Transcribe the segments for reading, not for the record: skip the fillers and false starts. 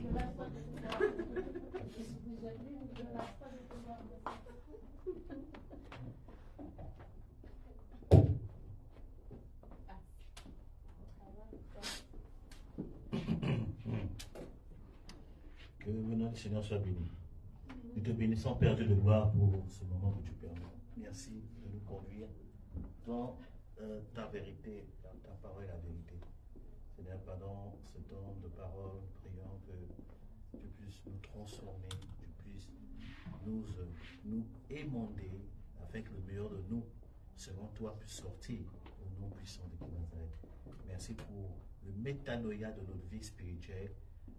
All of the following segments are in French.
Que le nom du Seigneur soit béni. Nous te bénissons, Père Dieu de gloire, pour ce moment que tu permets. Merci de nous conduire dans ta vérité, dans ta parole, la vérité. Seigneur, pendant ce temps de parole, prions que tu puisses nous transformer, tu puisses nous émonder, afin que le meilleur de nous, selon toi, puisse sortir au nom puissant de Nazareth. Merci pour le métanoïa de notre vie spirituelle,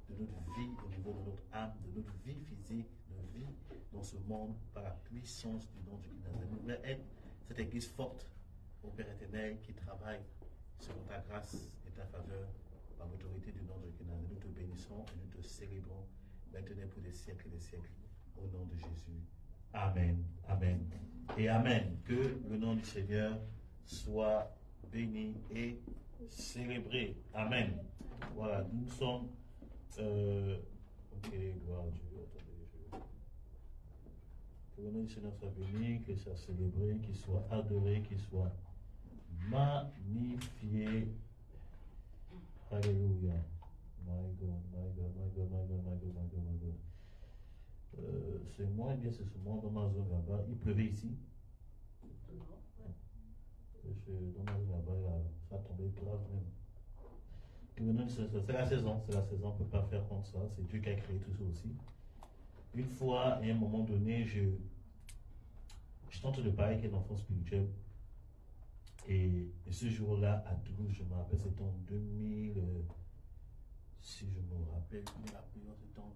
de notre vie au niveau de notre âme, de notre vie physique, de notre vie dans ce monde, par la puissance du nom de Nazareth. Nous voulons être cette église forte, au Père éternel, qui travaille selon ta grâce et ta faveur, par l'autorité du nom de Nazareth. Nous te bénissons et nous te célébrons maintenant pour des siècles et des siècles, au nom de Jésus. Amen, amen et amen. Que le nom du Seigneur soit béni et célébré. Amen. Voilà, nous sommes... ok, gloire à Dieu. Attendez, que le nom du Seigneur soit béni, qu'il soit célébré, qu'il soit adoré, qu'il soit magnifié. Alléluia. My God, my God, my God, my God, my God, my God, my God. C'est moi, bien c'est ce moment dans ma zone là-bas. Il pleuvait ici. Dans ma zone là-bas, ça a tombé grave même. C'est la saison, on ne peut pas faire contre ça. C'est Dieu qui a créé tout ça aussi. Une fois, à un moment donné, je tente de parler avec un enfant spirituel. Et ce jour-là, à Toulouse, je me rappelle, c'était en 2000, si je me rappelle, c'était en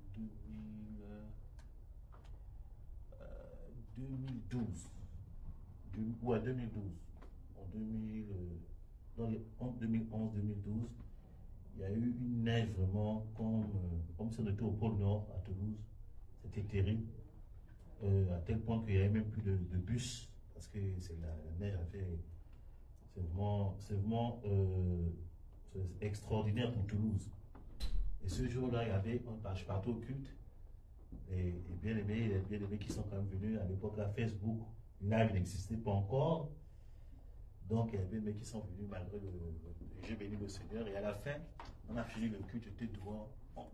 2012. Ou à 2012. En 2011-2012, il y a eu une neige vraiment comme si on était au pôle Nord à Toulouse. C'était terrible. À tel point qu'il n'y avait même plus de bus, parce que la neige a fait... C'est vraiment extraordinaire pour Toulouse. Et ce jour-là, il y avait, je partais au culte, et bien aimés qui sont quand même venus. À l'époque, la Facebook Live n'existait pas encore. Donc, il y avait bien aimés qui sont venus malgré j'ai béni le Seigneur. Et à la fin, on a fini le culte, j'étais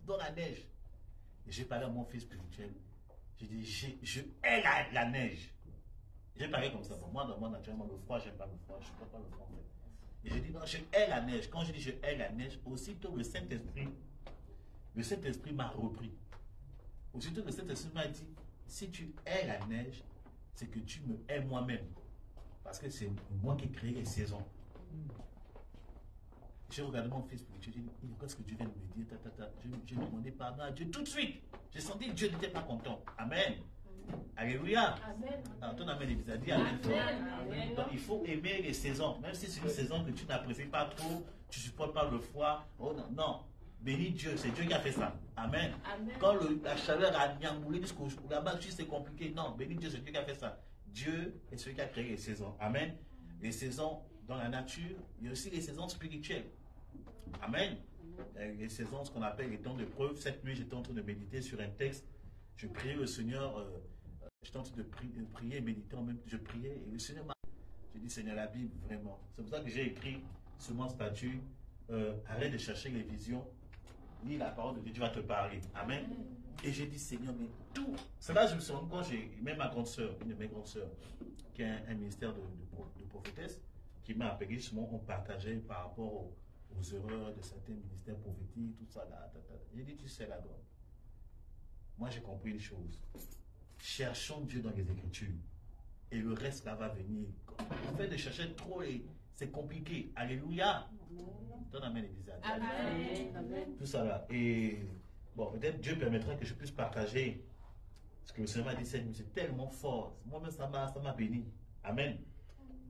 dans la neige. Et j'ai parlé à mon fils spirituel. J'ai dit, je hais la neige. J'ai parlé comme ça. Pour moi, naturellement, le froid, j'aime pas le froid. Je ne supporte pas le froid, en fait. Et j'ai dit, non, je hais la neige. Quand je dis je hais la neige, aussitôt le Saint-Esprit m'a repris. Aussitôt le Saint-Esprit m'a dit, si tu hais la neige, c'est que tu me hais moi-même. Parce que c'est moi qui ai créé les saisons. J'ai regardé mon fils spirituel, j'ai dit, qu'est-ce que Dieu vient de me dire? J'ai demandé pardon à Dieu tout de suite. J'ai senti que Dieu n'était pas content. Amen. Alléluia. Alors, ton amen, il a dit amen. Donc, il faut aimer les saisons. Même si c'est une saison que tu n'apprécies pas trop, tu ne supportes pas le froid. Oh non, non. Bénis Dieu, c'est Dieu qui a fait ça. Amen. Quand la chaleur a niamboulé jusqu'au là-bas, c'est compliqué. Non, bénis Dieu, c'est Dieu qui a fait ça. Dieu est celui qui a créé les saisons. Amen. Les saisons dans la nature, il y a aussi les saisons spirituelles. Amen. Les saisons, ce qu'on appelle les temps de preuve. Cette nuit, j'étais en train de méditer sur un texte. Je priais le Seigneur. J'étais en train de prier, méditer en même temps. Je priais et le Seigneur m'a... J'ai dit, Seigneur, la Bible, vraiment. C'est pour ça que j'ai écrit sur mon statut, arrête de chercher les visions, lis la parole de Dieu, Dieu va te parler. Amen. Et j'ai dit, Seigneur, mais tout. C'est là que je me suis rendu compte, même ma grande soeur, une de mes grandes soeurs, qui a un ministère de prophétesse, qui m'a appelé, justement, on partageait par rapport aux erreurs de certains ministères prophétiques, tout ça. Là. J'ai dit, tu sais, là, donc. Moi, j'ai compris une chose. Cherchons Dieu dans les Écritures. Et le reste, là, va venir. Le fait de chercher trop, c'est compliqué. Alléluia. Ton amen, Église. Amen. Tout ça, là. Et, bon, peut-être Dieu permettra que je puisse partager ce que le Seigneur m'a dit. C'est tellement fort. Moi-même, ça m'a béni. Amen.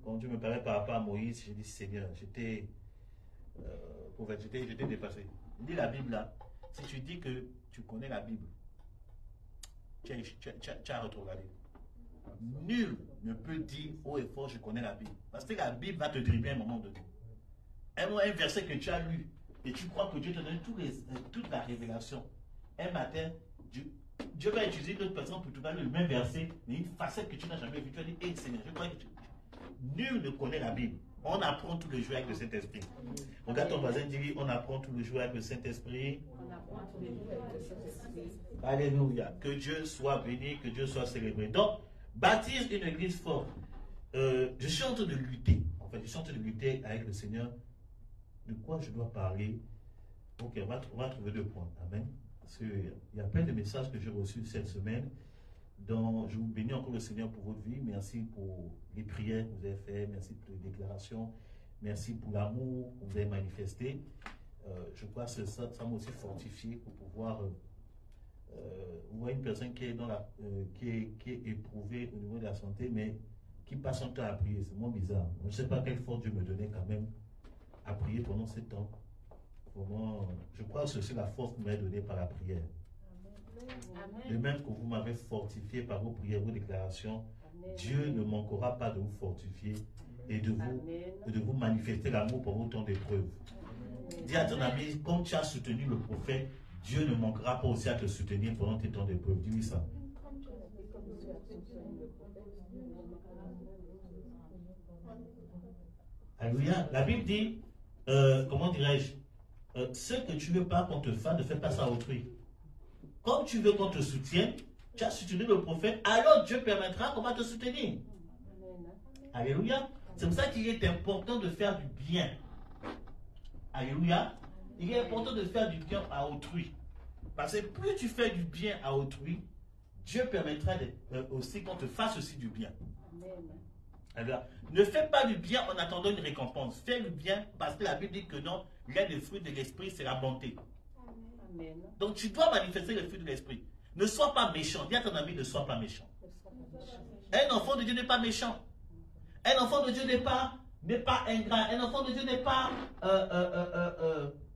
Quand Dieu me parlait par rapport à Moïse, j'ai dit, Seigneur, j'étais dépassé. Il dit la Bible, là. Si tu dis que tu connais la Bible, tu as rétrogradé. Nul ne peut dire haut et fort, je connais la Bible. Parce que la Bible va te dribbler à un moment donné. Un verset que tu as lu et tu crois que Dieu te donne toute la révélation. un matin, Dieu va utiliser une autre personne pour te parler le même verset, mais une facette que tu n'as jamais vue. Tu vas dire, hé Seigneur, je crois que nul ne connaît la Bible. On apprend tout le jour avec le Saint-Esprit. Regarde ton voisin, dis-lui, on apprend tout le jour avec le Saint-Esprit. Alléluia. Que Dieu soit béni, que Dieu soit célébré. Donc, baptise une église forte. Je suis en train de lutter. En fait, je suis en train de lutter avec le Seigneur. De quoi je dois parler? Ok, on va trouver 2 points. Amen. Parce qu'il y a plein de messages que j'ai reçus cette semaine. Donc, je vous bénis encore le Seigneur pour votre vie. Merci pour les prières que vous avez faites. Merci pour les déclarations. Merci pour l'amour que vous avez manifesté. Je crois que ça m'a aussi fortifié pour pouvoir... vous voyez une personne qui est, qui est éprouvée au niveau de la santé, mais qui passe son temps à prier. C'est moins bizarre. Je ne sais pas quelle force Dieu me donnait quand même à prier pendant ce temps. Vraiment, je crois que c'est aussi la force que vous m'avez donnée par la prière. Amen. De même que vous m'avez fortifié par vos prières, vos déclarations, amen. Dieu ne manquera pas de vous fortifier et de vous manifester l'amour pour vos temps d'épreuve. Dis à ton ami, comme tu as soutenu le prophète, Dieu ne manquera pas aussi à te soutenir pendant tes temps d'épreuve. Dis-lui ça. Alléluia. La Bible dit, comment dirais-je, ce que tu ne veux pas qu'on te fasse, ne fais pas ça à autrui. Comme tu veux qu'on te soutienne, tu as soutenu le prophète, alors Dieu permettra qu'on va te soutenir. Alléluia. C'est pour ça qu'il est important de faire du bien. Alléluia. Il est important de faire du bien à autrui. Parce que plus tu fais du bien à autrui, Dieu permettra aussi qu'on te fasse aussi du bien. Alors, ne fais pas du bien en attendant une récompense. Fais le bien parce que la Bible dit que non, l'un des fruits de l'esprit, c'est la bonté. Amen. Donc tu dois manifester le fruit de l'esprit. Ne sois pas méchant. Dis à ton ami, ne sois pas méchant. Un enfant de Dieu n'est pas méchant. Un enfant de Dieu n'est pas ingrat. Un enfant de Dieu n'est pas,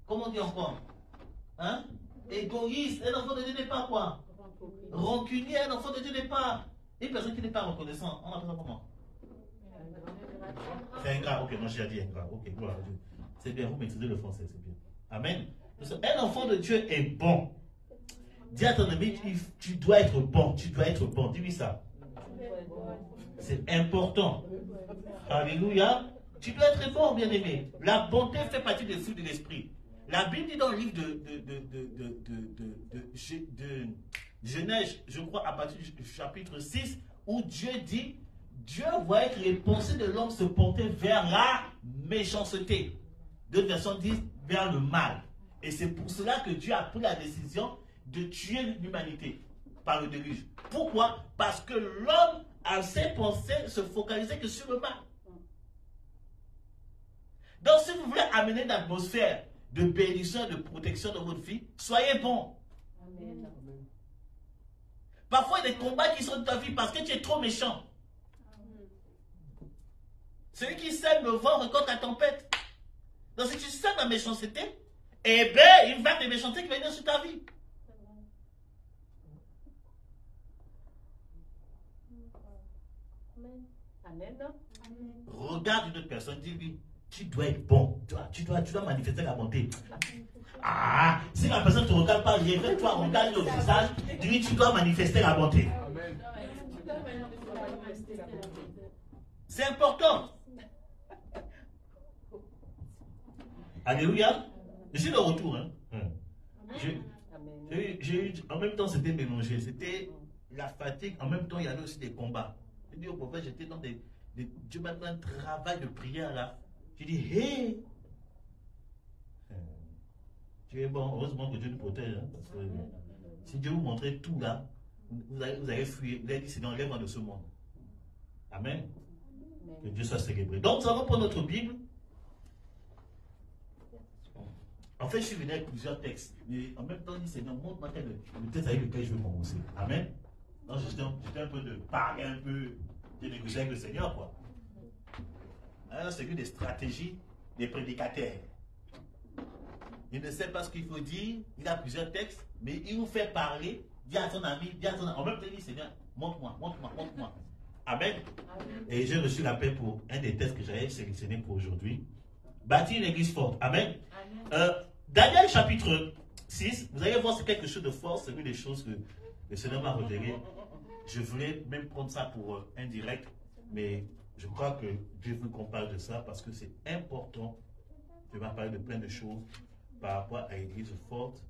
comment on dit encore, hein? Égoïste. Un enfant de Dieu n'est pas quoi? Rancunier. Un enfant de Dieu n'est pas une personne qui n'est pas reconnaissante. On appelle ça comment? C'est ingrat. Ok, non, j'ai dit ingrat. Ok, gloire à Dieu. C'est bien, vous maîtrisez le français, c'est bien. Amen. Un enfant de Dieu est bon. Dis à ton ami, tu dois être bon. Tu dois être bon. Dis-lui ça. C'est important. Alléluia. Tu dois être bon, bien-aimé. La bonté fait partie des fruits de l'esprit. La Bible dit dans le livre de Genèse, je crois, à partir du chapitre 6, où Dieu dit, Dieu voyait que les pensées de l'homme se portaient vers la méchanceté. D'autres versions disent vers le mal. Et c'est pour cela que Dieu a pris la décision de tuer l'humanité par le déluge. Pourquoi? Parce que l'homme, à ses pensées, se focalisait que sur le mal. Donc, si vous voulez amener une atmosphère de bénédiction et de protection dans votre vie, soyez bon. Amen. Parfois, il y a des combats qui sont dans ta vie parce que tu es trop méchant. Celui qui sème le vent récolte la tempête. Donc, si tu sèmes la méchanceté, eh bien, il va te méchanceté qui va venir sur ta vie. Amen. Regarde une autre personne, dis-lui, tu dois être bon. Tu dois manifester la bonté. Ah, si la personne ne te regarde pas, toi, regarde le visage, dis-lui, tu dois manifester la bonté. C'est important. Alléluia. Je suis de retour. Hein. J'ai eu, en même temps, c'était mélangé. C'était la fatigue. En même temps, il y avait aussi des combats. Je dis au prophète, j'étais dans Dieu m'a donné un travail de prière là. Je dis, hé! Tu es bon. Heureusement que Dieu nous protège. Hein, parce que si Dieu vous montrait tout là, vous allez fuir. Vous allez dire, c'est dans l'enlèvement de ce monde. Amen. Que Dieu soit célébré. Donc, nous allons prendre notre Bible. En fait, je suis venu avec plusieurs textes. Mais en même temps, il dit, Seigneur, montre-moi le texte avec lequel je veux commencer. Amen. Donc, j'étais un peu de parler un peu, de négocier avec le Seigneur, quoi. Alors, c'est que des stratégies des prédicateurs. Il ne sait pas ce qu'il faut dire. Il a plusieurs textes, mais il vous fait parler. Dis à ton ami, En même temps, il dit, Seigneur, montre-moi. Amen. Et j'ai reçu l'appel pour un des textes que j'avais sélectionné pour aujourd'hui. Bâtir une église forte. Amen. Daniel chapitre 6, vous allez voir, c'est quelque chose de fort, c'est une des choses que le Seigneur m'a révélé. Je voulais même prendre ça pour indirect, mais je crois que Dieu veut qu'on parle de ça parce que c'est important. Je vais parler de plein de choses par rapport à l'église forte,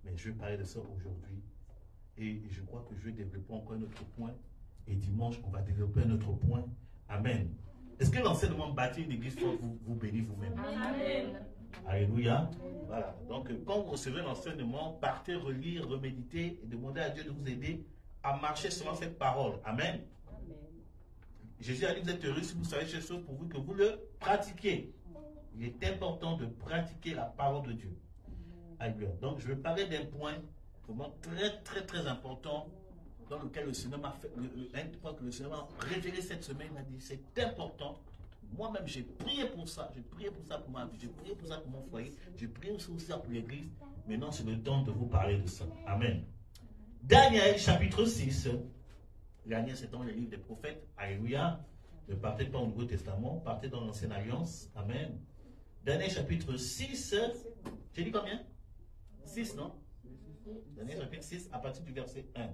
mais je vais parler de ça aujourd'hui. Et je crois que je vais développer encore un autre point. Et dimanche, on va développer un autre point. Amen. Est-ce que l'enseignement bâtir une église forte vous bénit vous-même? Amen. Alléluia. Voilà. Donc, quand vous recevez l'enseignement, partez relire, reméditer et demandez à Dieu de vous aider à marcher selon cette parole. Amen. Jésus a dit, vous êtes heureux si vous savez ces choses pour vous que vous le pratiquiez. Il est important de pratiquer la parole de Dieu. Alléluia. Donc, je vais parler d'un point vraiment très important dans lequel le Seigneur m'a fait, un point que le Seigneur m'a révélé cette semaine. Il m'a dit, c'est important. Moi-même, j'ai prié pour ça. J'ai prié pour ça pour ma vie. J'ai prié pour ça pour mon foyer. J'ai prié aussi pour l'église. Maintenant, c'est le temps de vous parler de ça. Amen. Daniel, chapitre 6. Daniel, c'est dans le livre des prophètes. Alléluia. Ne partez pas au Nouveau Testament. Partez dans l'Ancienne Alliance. Amen. Daniel, chapitre 6. J'ai dit combien? 6, non? Daniel, chapitre 6, à partir du verset 1.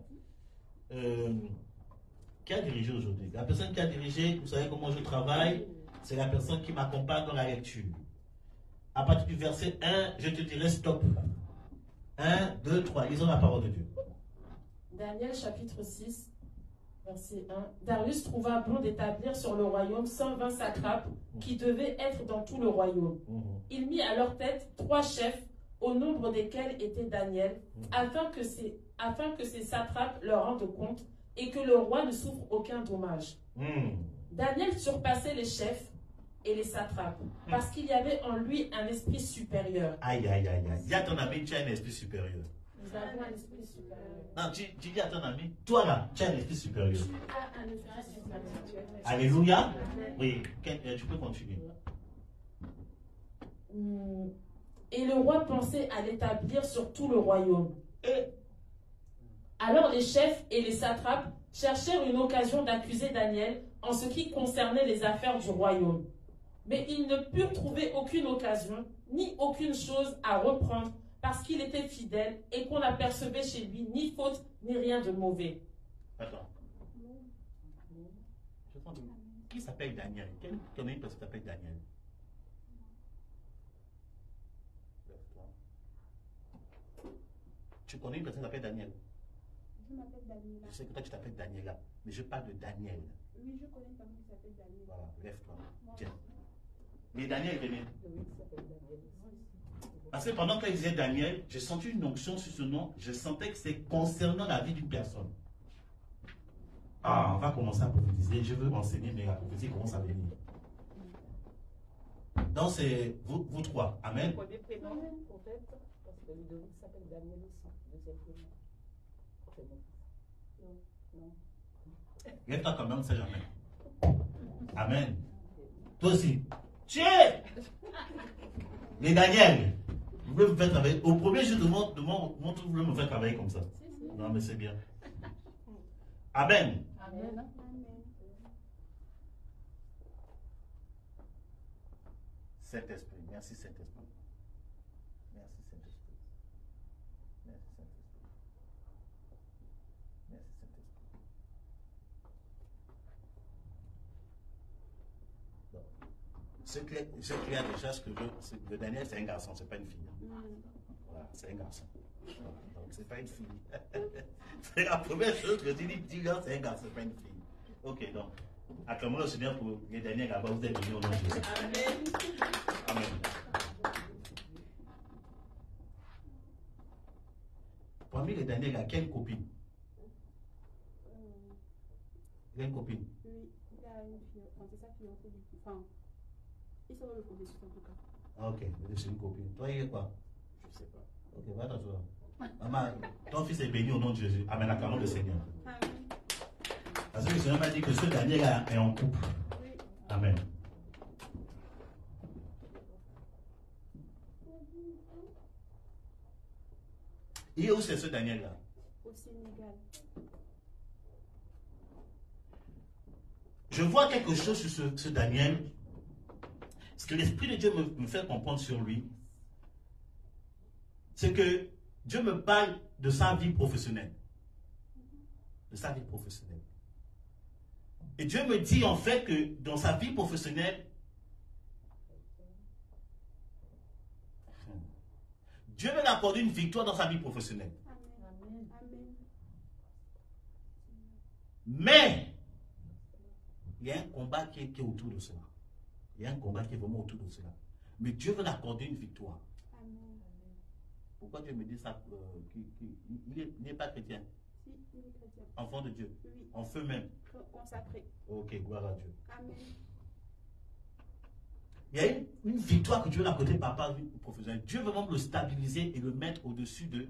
Qui a dirigé aujourd'hui? La personne qui a dirigé, vous savez comment je travaille, c'est la personne qui m'accompagne dans la lecture. À partir du verset 1, je te dirai stop. 1, 2, 3, lisons la parole de Dieu. Daniel chapitre 6, verset 1. Darius trouva bon d'établir sur le royaume 120 satrapes qui devaient être dans tout le royaume. Il mit à leur tête 3 chefs, au nombre desquels était Daniel, afin que ces satrapes leur rendent compte et que le roi ne souffre aucun dommage. Daniel surpassait les chefs et les satrapes, parce qu'il y avait en lui un esprit supérieur. Aïe, aïe, aïe, aïe. Dis à ton ami, tu as un esprit supérieur. Nous avons un esprit supérieur. Non, tu dis à ton ami, toi là, tu as un esprit supérieur. Tu as un esprit supérieur. Alléluia. Oui, tu peux continuer. Et le roi pensait à l'établir sur tout le royaume. Alors les chefs et les satrapes cherchèrent une occasion d'accuser Daniel en ce qui concernait les affaires du royaume. Mais ils ne purent trouver aucune occasion, ni aucune chose à reprendre, parce qu'il était fidèle et qu'on n'apercevait chez lui ni faute, ni rien de mauvais. Attends. Qui s'appelle Daniel? Quel connaît une personne qui s'appelle Daniel? Tu connais une personne qui s'appelle Daniel? Je m'appelle Daniela. Je sais que toi tu t'appelles Daniela, mais je parle de Daniel. Oui, je connais une personne qui s'appelle Daniela. Voilà, lève-toi. Tiens. Mais Daniel venait. Parce que pendant qu'il disait Daniel, j'ai senti une onction sur ce nom. Je sentais que c'est concernant la vie d'une personne. Ah, on va commencer à prophétiser. Je veux m'enseigner, mais la prophétie commence à venir. Donc c'est vous trois. Amen. Premier prénom, prophète, parce que Ludovic s'appelle Daniel aussi. Deuxième prénom. Non. Lève-toi quand même, on ne sait jamais. Amen. Toi aussi. Tiens! Les Daniel, vous voulez me faire travailler. Au premier jour de mon tour, vous voulez me faire travailler comme ça. Non, mais c'est bien. Amen. Amen. Saint-Esprit. Merci Saint-Esprit. Merci Saint-Esprit. Merci Saint-Esprit. Merci Saint-Esprit. C'est clair déjà ce que le Daniel, c'est un garçon, c'est pas une fille. Voilà, c'est un garçon. Voilà, donc c'est pas une fille. C'est la première chose que tu dis, c'est un garçon, c'est pas une fille. Ok, donc, acclamons le Seigneur pour les Daniel là-bas, vous êtes venus au nom de Jésus. Amen. Amen. Parmi les Daniel, il a quelle copine? Il a une copine? Oui, il a une fille. Enfin, c'est sa fiancée du coup. Enfin, ils sont dans le processus en tout cas. Ah, ok, c'est une copine. Toi, il est quoi? Je sais pas. Ok, va t'asseoir. Maman, ton fils est béni au nom de Jésus. Amen, acclamons le Seigneur. Amen. Parce que le Seigneur m'a dit que ce Daniel est en couple. Oui. Amen. Et où c'est ce Daniel-là? Au Sénégal. Je vois quelque chose sur ce Daniel. Ce que l'Esprit de Dieu me fait comprendre sur lui, c'est que Dieu me parle de sa vie professionnelle. De sa vie professionnelle. Et Dieu me dit en fait que dans sa vie professionnelle, Dieu veut lui accorder une victoire dans sa vie professionnelle. Amen. Amen. Mais, il y a un combat qui est autour de cela. Il y a un combat qui est vraiment autour de cela. Mais Dieu veut lui accorder une victoire. Amen. Pourquoi Dieu me dit ça? Il n'est pas chrétien. Si, il est chrétien. Enfant de Dieu. Oui. En feu même. Consacré. Ok, gloire à Dieu. Amen. Il y a une victoire que Dieu a accordée par rapport au professionnel. Dieu veut vraiment le stabiliser et le mettre au-dessus de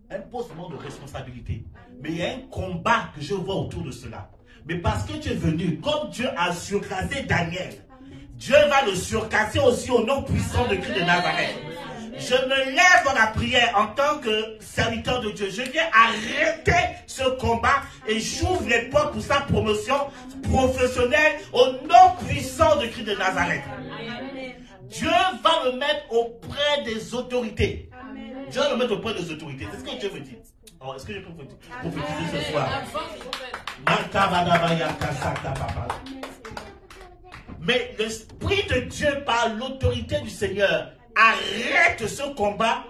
un poste de responsabilité. Amen. Mais il y a un combat que je vois autour de cela. Mais parce que tu es venu, comme Dieu a surclassé Daniel, Amen. Dieu va le surclasser aussi au nom puissant de Christ de Nazareth. Je me lève dans la prière en tant que serviteur de Dieu. Je viens arrêter ce combat et j'ouvre les portes pour sa promotion professionnelle au nom puissant de Christ de Nazareth. Amen. Dieu va le mettre auprès des autorités. Amen. Dieu va le mettre auprès des autorités. C'est ce que Dieu veut dire. Alors, est-ce que je peux prophétiser ce soir? Mais l'Esprit de Dieu, par l'autorité du Seigneur, arrête ce combat.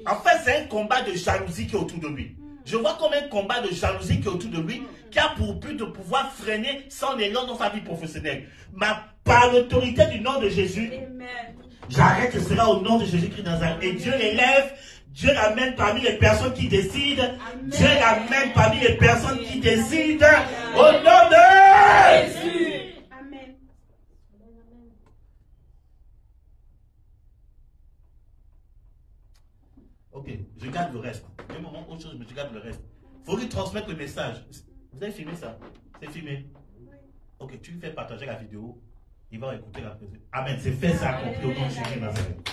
En fait, c'est un combat de jalousie qui est autour de lui. Je vois comme un combat de jalousie qui est autour de lui, qui a pour but de pouvoir freiner son élan dans sa vie professionnelle. Mais par l'autorité du nom de Jésus, j'arrête cela au nom de Jésus-Christ de Nazareth. Et Dieu l'élève, Dieu l'amène parmi les personnes qui décident. Amen. Dieu l'amène parmi les personnes qui décident. Au nom de Jésus. Amen. Ok, je garde le reste. Il y a un moment, autre chose, mais je garde le reste. Il faut lui transmettre le message. Vous avez filmé ça? C'est filmé? Ok, tu lui fais partager la vidéo. Il va écouter la présentation. Amen. C'est fait, c'est accompli au nom de Jésus Nazareth.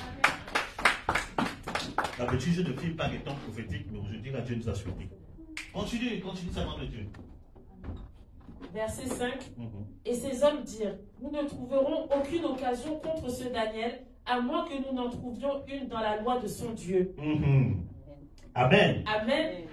D'habitude, je ne filme pas les temps prophétiques, mais aujourd'hui, là, Dieu nous a souhaité. Continue ça dans le Dieu. Verset 5. Et ces hommes dirent, nous ne trouverons aucune occasion contre ce Daniel, à moins que nous n'en trouvions une dans la loi de son Dieu. Amen. Amen.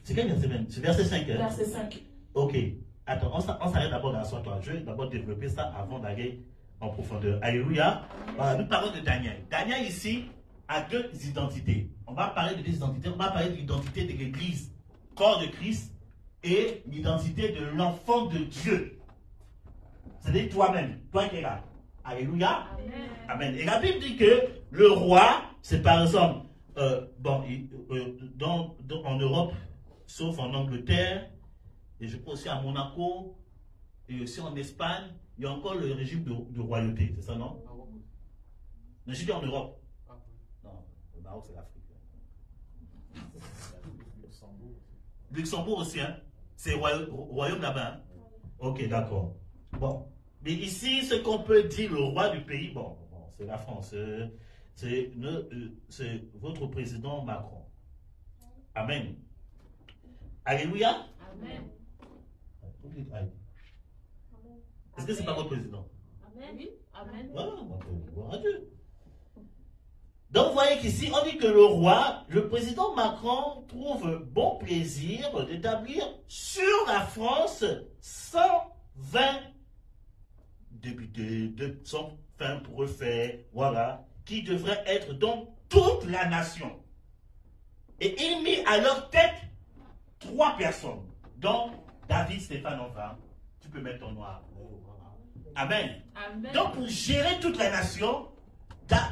C'est quel verset même? C'est verset 5. Hein? Verset 5. Ok. Attends, on s'arrête d'abord dans toi. Je vais d'abord développer ça avant d'aller en profondeur. Alléluia. Voilà, nous parlons de Daniel. Daniel ici a deux identités. On va parler de deux identités. On va parler de l'identité de l'Église, corps de Christ, et l'identité de l'enfant de Dieu. C'est-à-dire toi-même, toi qui es là. Alléluia. Amen. Amen. Et la Bible dit que le roi, c'est par exemple, en Europe, sauf en Angleterre, et je crois aussi à Monaco, et aussi en Espagne, il y a encore le régime de royauté, c'est ça, non? Mais je dis en Europe. Non, le Maroc, c'est l'Afrique. Luxembourg aussi, hein? C'est royaume là-bas. Hein? Ok, d'accord. Bon. Mais ici, ce qu'on peut dire, le roi du pays, bon c'est la France. C'est votre président Macron. Amen. Alléluia. Amen. Est-ce que c'est pas votre président? Amen. Oui. Amen. Voilà, gloire à Dieu. Donc vous voyez qu'ici, on dit que le roi, le président Macron, trouve bon plaisir d'établir sur la France 120 députés de son fin pour refaire, voilà, qui devraient être dans toute la nation. Et il mit à leur tête 3 personnes, dont David Stéphane Enfin. Tu peux mettre ton noir. Amen. Amen. Donc pour gérer toute la nation,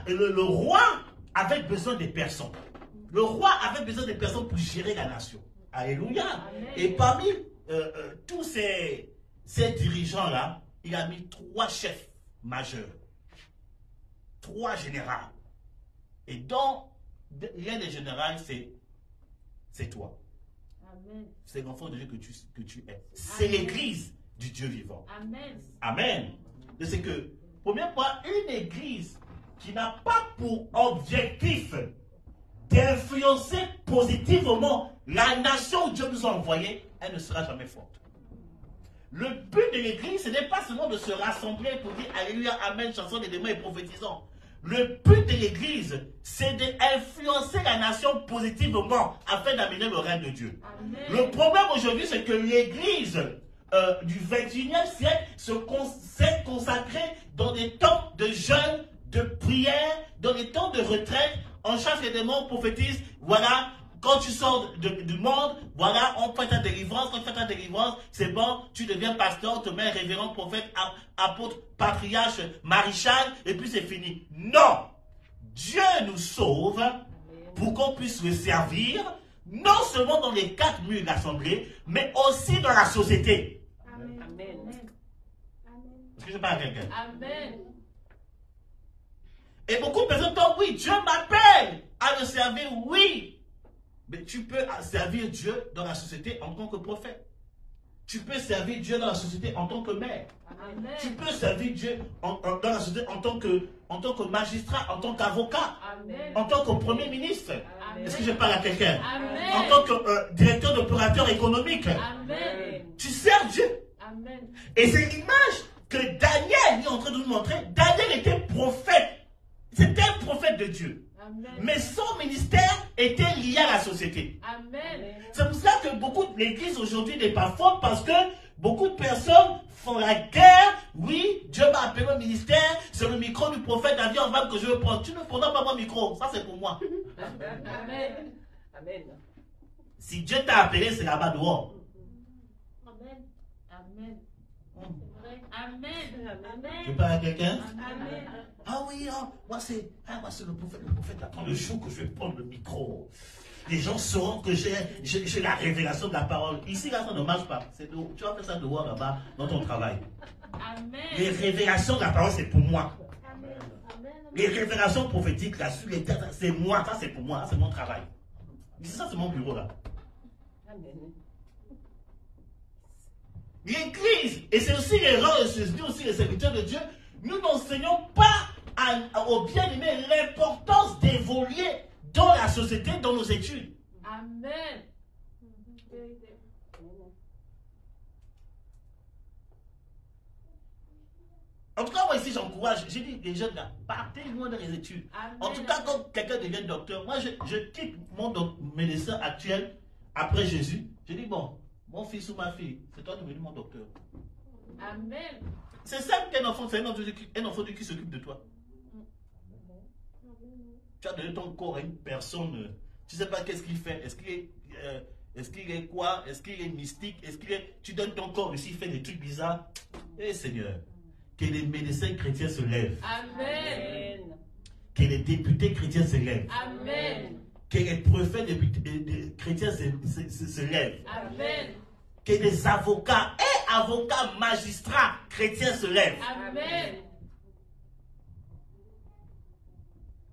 le roi avait besoin des personnes. Le roi avait besoin des personnes pour gérer la nation. Alléluia. Amen. Et parmi tous ces dirigeants-là, il a mis 3 chefs majeurs, 3 généraux. Et dont l'un des généraux, c'est toi. Amen. C'est l'enfant de Dieu que tu es. C'est l'église du Dieu vivant. Amen. Amen. C'est que, première fois, une église qui n'a pas pour objectif d'influencer positivement la nation où Dieu nous a envoyé, elle ne sera jamais forte. Le but de l'église, ce n'est pas seulement de se rassembler pour dire Alléluia, Amen, chanson des démons et prophétisant. Le but de l'Église, c'est d'influencer la nation positivement afin d'amener le règne de Dieu. Amen. Le problème aujourd'hui, c'est que l'Église du 21e siècle s'est consacrée dans des temps de jeûne, de prière, dans des temps de retraite. On chasse les démons, prophétise, voilà. Quand tu sors du monde, voilà, on fait ta délivrance. Quand tu fais ta délivrance, c'est bon, tu deviens pasteur, on te met révérend, prophète, apôtre, patriarche, maréchal, et puis c'est fini. Non! Dieu nous sauve pour qu'on puisse le servir, non seulement dans les 4 murs de l'Assemblée, mais aussi dans la société. Amen. Amen. Est-ce que je parle à quelqu'un? Amen. Et beaucoup de personnes disent, oui, Dieu m'appelle à le servir, oui. Mais tu peux servir Dieu dans la société en tant que prophète. Tu peux servir Dieu dans la société en tant que maire. Amen. Tu peux servir Dieu dans la société en tant que magistrat, en tant qu'avocat, Amen. en tant que premier ministre. Amen. Est-ce que je parle à quelqu'un? Amen. En tant que directeur d'opérateur économique. Amen. Tu sers Dieu. Amen. Et c'est l'image que Daniel est en train de nous montrer. Daniel était prophète. C'était un prophète de Dieu. Amen. Mais son ministère était lié à la société. Amen. C'est pour ça que beaucoup de l'église aujourd'hui n'est pas forte, parce que beaucoup de personnes font la guerre. Oui, Dieu m'a appelé au ministère, c'est le micro du prophète David en femme que je veux prendre. Tu ne prendras pas mon micro, ça c'est pour moi. Amen. Amen. Si Dieu t'a appelé, c'est là-bas dehors. Amen. Amen. C'est vrai. Amen. Amen. Tu parles à quelqu'un? Amen. Ah oui, moi c'est le prophète attend le jour que je vais prendre le micro. Les gens sauront que j'ai la révélation de la parole. Ici, là, ça ne marche pas. Tu vas faire ça dehors, là-bas, dans ton travail. Amen. Les révélations de la parole, c'est pour moi. Amen. Amen. Les révélations prophétiques, là, sur les terres, c'est moi. Ça, c'est pour moi. C'est mon travail. Ça, c'est mon bureau, là. Amen. L'église, et c'est aussi l'erreur, et c'est aussi les serviteurs de Dieu, nous n'enseignons pas aux bien-aimés l'importance d'évoluer dans la société, dans nos études. Amen. En tout cas, moi ici, j'encourage. J'ai dit, les jeunes là, partez loin dans les études. Amen. En tout cas, quand quelqu'un devient docteur, moi, je quitte mon médecin actuel après Jésus. Je dis, bon, mon fils ou ma fille, c'est toi devenu mon docteur. Amen. C'est simple qu'un enfant, c'est un enfant qui s'occupe de toi. Tu as donné ton corps à une personne, tu ne sais pas qu'est-ce qu'il fait. Est-ce qu'il est quoi? Est-ce qu'il est mystique? Tu donnes ton corps ici, il fait des trucs bizarres. Eh Seigneur, que les médecins chrétiens se lèvent. Amen. Que les députés chrétiens se lèvent. Amen. Que les prophètes chrétiens se lèvent. Amen. Que les avocats et avocats magistrats chrétiens se lèvent. Amen.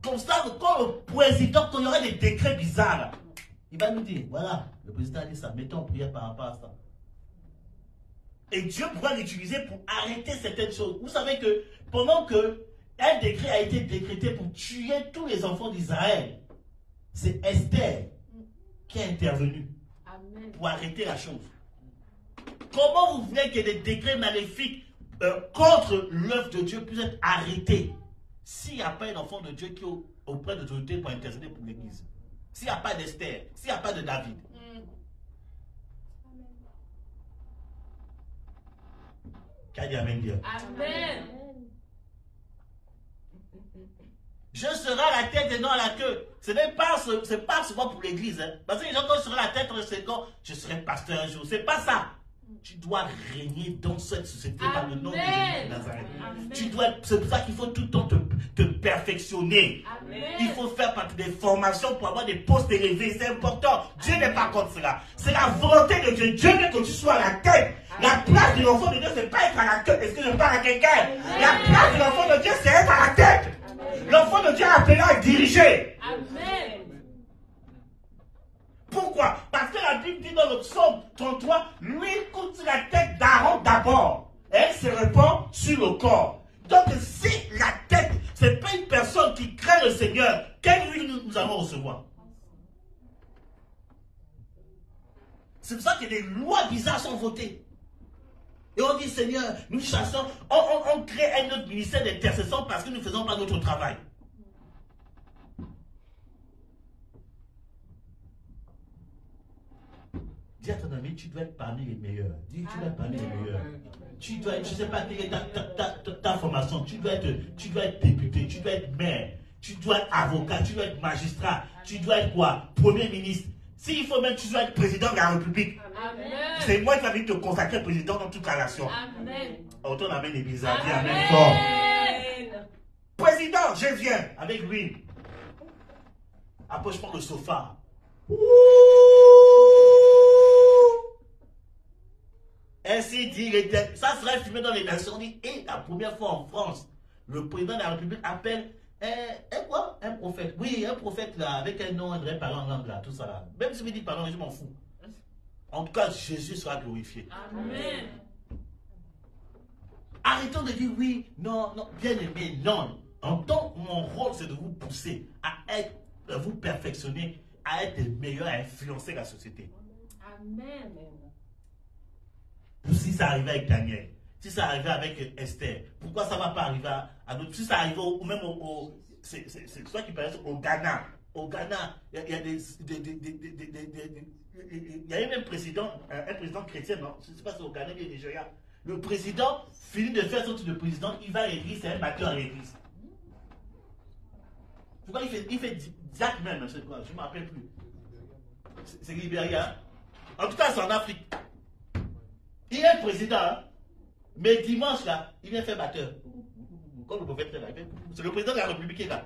Comme ça, quand le président, quand il y aura des décrets bizarres, là, il va nous dire, voilà, le président a dit ça, mettons en prière par rapport à ça. Et Dieu pourra l'utiliser pour arrêter certaines choses. Vous savez que pendant que un décret a été décrété pour tuer tous les enfants d'Israël, c'est Esther qui est intervenue pour arrêter la chose. Comment vous voulez que des décrets maléfiques contre l'œuvre de Dieu puissent être arrêtés s'il n'y a pas un enfant de Dieu qui est auprès de l'autorité pour intercéder pour l'Église? S'il n'y a pas d'Esther, s'il n'y a pas de David. Qu'a dit Amen Dieu? Amen. Je serai à la tête et non à la queue. Ce n'est pas souvent pour l'Église. Hein. Parce que les gens, quand je serai à la tête, c'est quand je serai pasteur un jour. C'est pas ça. Tu dois régner dans cette société par le nom de Jésus de Nazareth. C'est pour ça qu'il faut tout le temps te perfectionner. Amen. Il faut faire partie des formations pour avoir des postes élevés. C'est important. Dieu n'est pas contre cela. C'est la volonté de Dieu. Dieu veut que tu sois à la tête. La place de l'enfant de Dieu, c'est pas être à la queue. Est-ce que je parle à quelqu'un? La place de l'enfant de Dieu, c'est être à la tête. L'enfant de Dieu est appelé à diriger. Amen. Pourquoi? Parce que la Bible dit dans le psaume 33, l'huile coule sur la tête d'Aaron d'abord. Elle se répand sur le corps. Donc si la tête, ce n'est pas une personne qui craint le Seigneur, quelle huile nous allons recevoir? C'est pour ça que des lois bizarres sont votées. Et on dit, Seigneur, nous chassons, on crée un autre ministère d'intercession parce que nous ne faisons pas notre travail. Dis à ton ami, tu dois être parmi les meilleurs. Dis, tu dois être parmi les meilleurs. Tu dois être, je ne sais pas quelle est ta formation. Tu dois être député, tu dois être maire, tu dois être avocat, tu dois être magistrat, tu dois être quoi? Premier ministre. S'il faut même que tu dois être président de la République. C'est moi qui vais te consacrer président dans toute la nation. Amen. Autant amène les bizarres. Dis amen fort. Président, je viens avec lui. Après, je prends le sofa. Ainsi dit, ça serait filmé dans les Nations Unies. Et la première fois en France, le président de la République appelle un prophète. Oui, un prophète là, avec un nom, un vrai parler en langue là, tout ça là. Même si je me dis pardon, je m'en fous. En tout cas, Jésus sera glorifié. Amen. Arrêtons de dire oui, non, non, bien aimé, non. En tant que mon rôle, c'est de vous pousser à vous perfectionner, à être les meilleurs, à influencer la société. Amen. Si ça arrivait avec Daniel, si ça arrivait avec Esther, pourquoi ça ne va pas arriver à d'autres? Si ça arrivait même c'est toi qui parlais au Ghana. Au Ghana, il y a il y a eu même un président chrétien, non? Je ne sais pas si c'est au Ghana ou au Nigeria. Le président finit de faire son truc de président, il va à l'église, c'est un batteur à l'église. Pourquoi il fait Jack même, je ne me rappelle plus. C'est Libéria. En tout cas, c'est en Afrique. Il est président, hein? Mais dimanche, là, il vient faire batteur. Comme le prophète là. C'est le président de la République qui est là.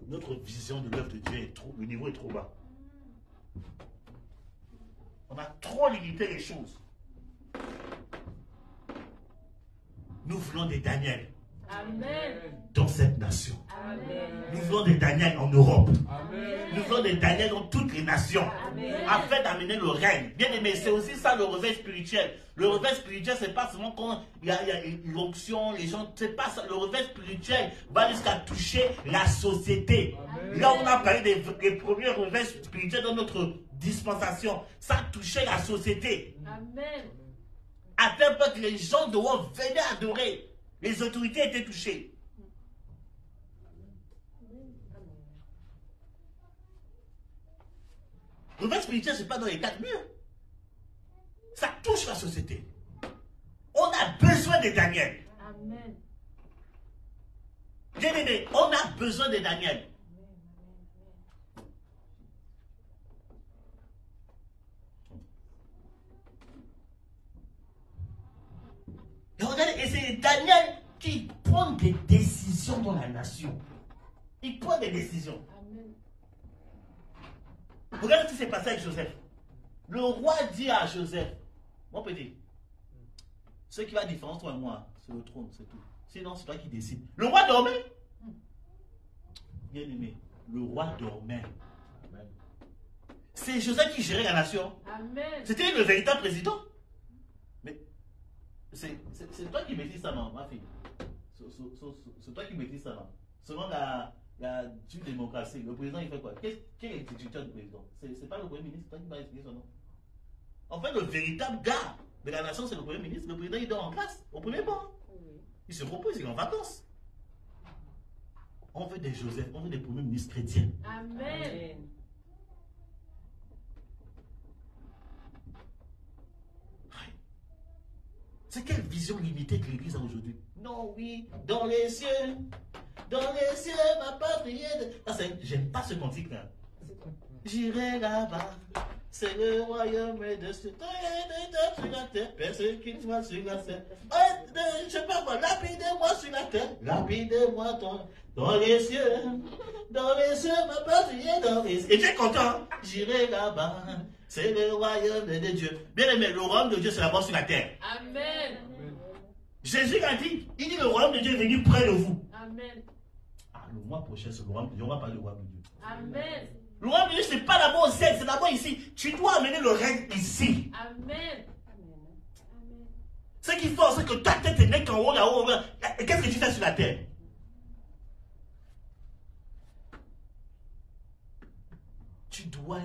Notre vision de l'œuvre de Dieu est trop, le niveau est trop bas. On a trop limité les choses. Nous voulons des Daniel. Amen. Dans cette nation. Amen. Nous voulons des Daniel en Europe. Amen. Nous voulons des Daniel dans toutes les nations. Amen. Afin d'amener le règne. Bien aimé, c'est aussi ça le réveil spirituel. Le réveil spirituel, c'est pas seulement quand il y a une onction, les gens, c'est pas ça. Le réveil spirituel va jusqu'à toucher la société. Amen. Là, on a parlé des premiers réveils spirituels dans notre dispensation. Ça touchait la société. Amen. À tel point que les gens dehors venaient adorer. Les autorités étaient touchées. Le réveil spirituel, ce n'est pas dans les quatre murs. Ça touche la société. On a besoin de Daniel. Amen. Bien aimé, on a besoin de Daniel. Et regardez, et c'est Daniel qui prend des décisions dans la nation. Il prend des décisions. Amen. Regardez ce qui s'est passé avec Joseph. Le roi dit à Joseph, mon petit, ce qui va différencier toi et moi, c'est le trône, c'est tout. Sinon, c'est toi qui décides. Le roi dormait. Bien aimé, le roi dormait. C'est Joseph qui gérait la nation. Amen. C'était le véritable président. Mais c'est toi qui maîtrises ça, ma fille. C'est toi qui maîtrises ça. Selon la due démocratie, le président, il fait quoi? Quel est l'exécuteur du président? C'est pas le premier ministre, c'est toi qui va expliquer son nom. En fait, le véritable gars de la nation, c'est le premier ministre. Le président, il dort en classe, au premier banc. Il se repose, il est en vacances. On veut des Joseph, on veut des premiers ministres chrétiens. Amen. C'est quelle vision limitée que l'Église a aujourd'hui? Non, oui, dans les cieux, ma patrie. J'aime pas ce cantique-là. J'irai là-bas, c'est le royaume de ce sur la terre, personne qui soit sur la terre. Je sais pas quoi, lapide-moi sur la terre, lapide-moi dans les cieux, ma patrie dans les cieux. Et tu es content? J'irai là-bas. C'est le royaume de Dieu. Bien aimé, le royaume de Dieu, c'est d'abord sur la terre. Amen. Jésus a dit, il dit le royaume de Dieu est venu près de vous. Amen. Ah, le mois prochain, c'est le royaume de Dieu. On va parler du royaume de Dieu. Amen. Le royaume de Dieu, ce n'est pas d'abord au ciel, c'est d'abord ici. Tu dois amener le règne ici. Amen. Ce qu'il faut, c'est que ta tête n'est qu'en haut, là-haut. Et qu'est-ce que tu fais sur la terre? Tu dois,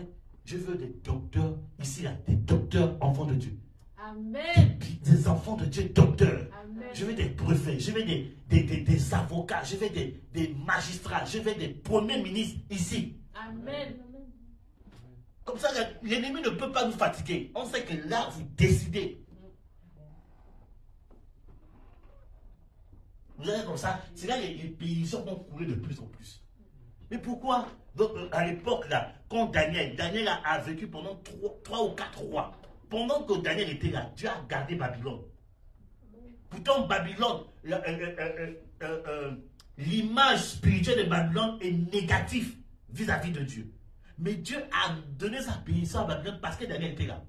je veux des docteurs, ici, là, des docteurs enfants de Dieu. Amen. Des des enfants de Dieu docteurs. Amen. Je veux des préfets, je veux des avocats, je veux des magistrats, je veux des premiers ministres ici. Amen. Comme ça, l'ennemi ne peut pas nous fatiguer. On sait que là, vous décidez. Vous allez comme ça, c'est là que les paysans vont couler de plus en plus. Mais pourquoi? Donc, à l'époque, là, quand Daniel a vécu pendant 3 ou 4 rois. Pendant que Daniel était là, Dieu a gardé Babylone. Pourtant, Babylone, l'image spirituelle de Babylone est négative vis-à-vis de Dieu. Mais Dieu a donné sa bénédiction à Babylone parce que Daniel était là.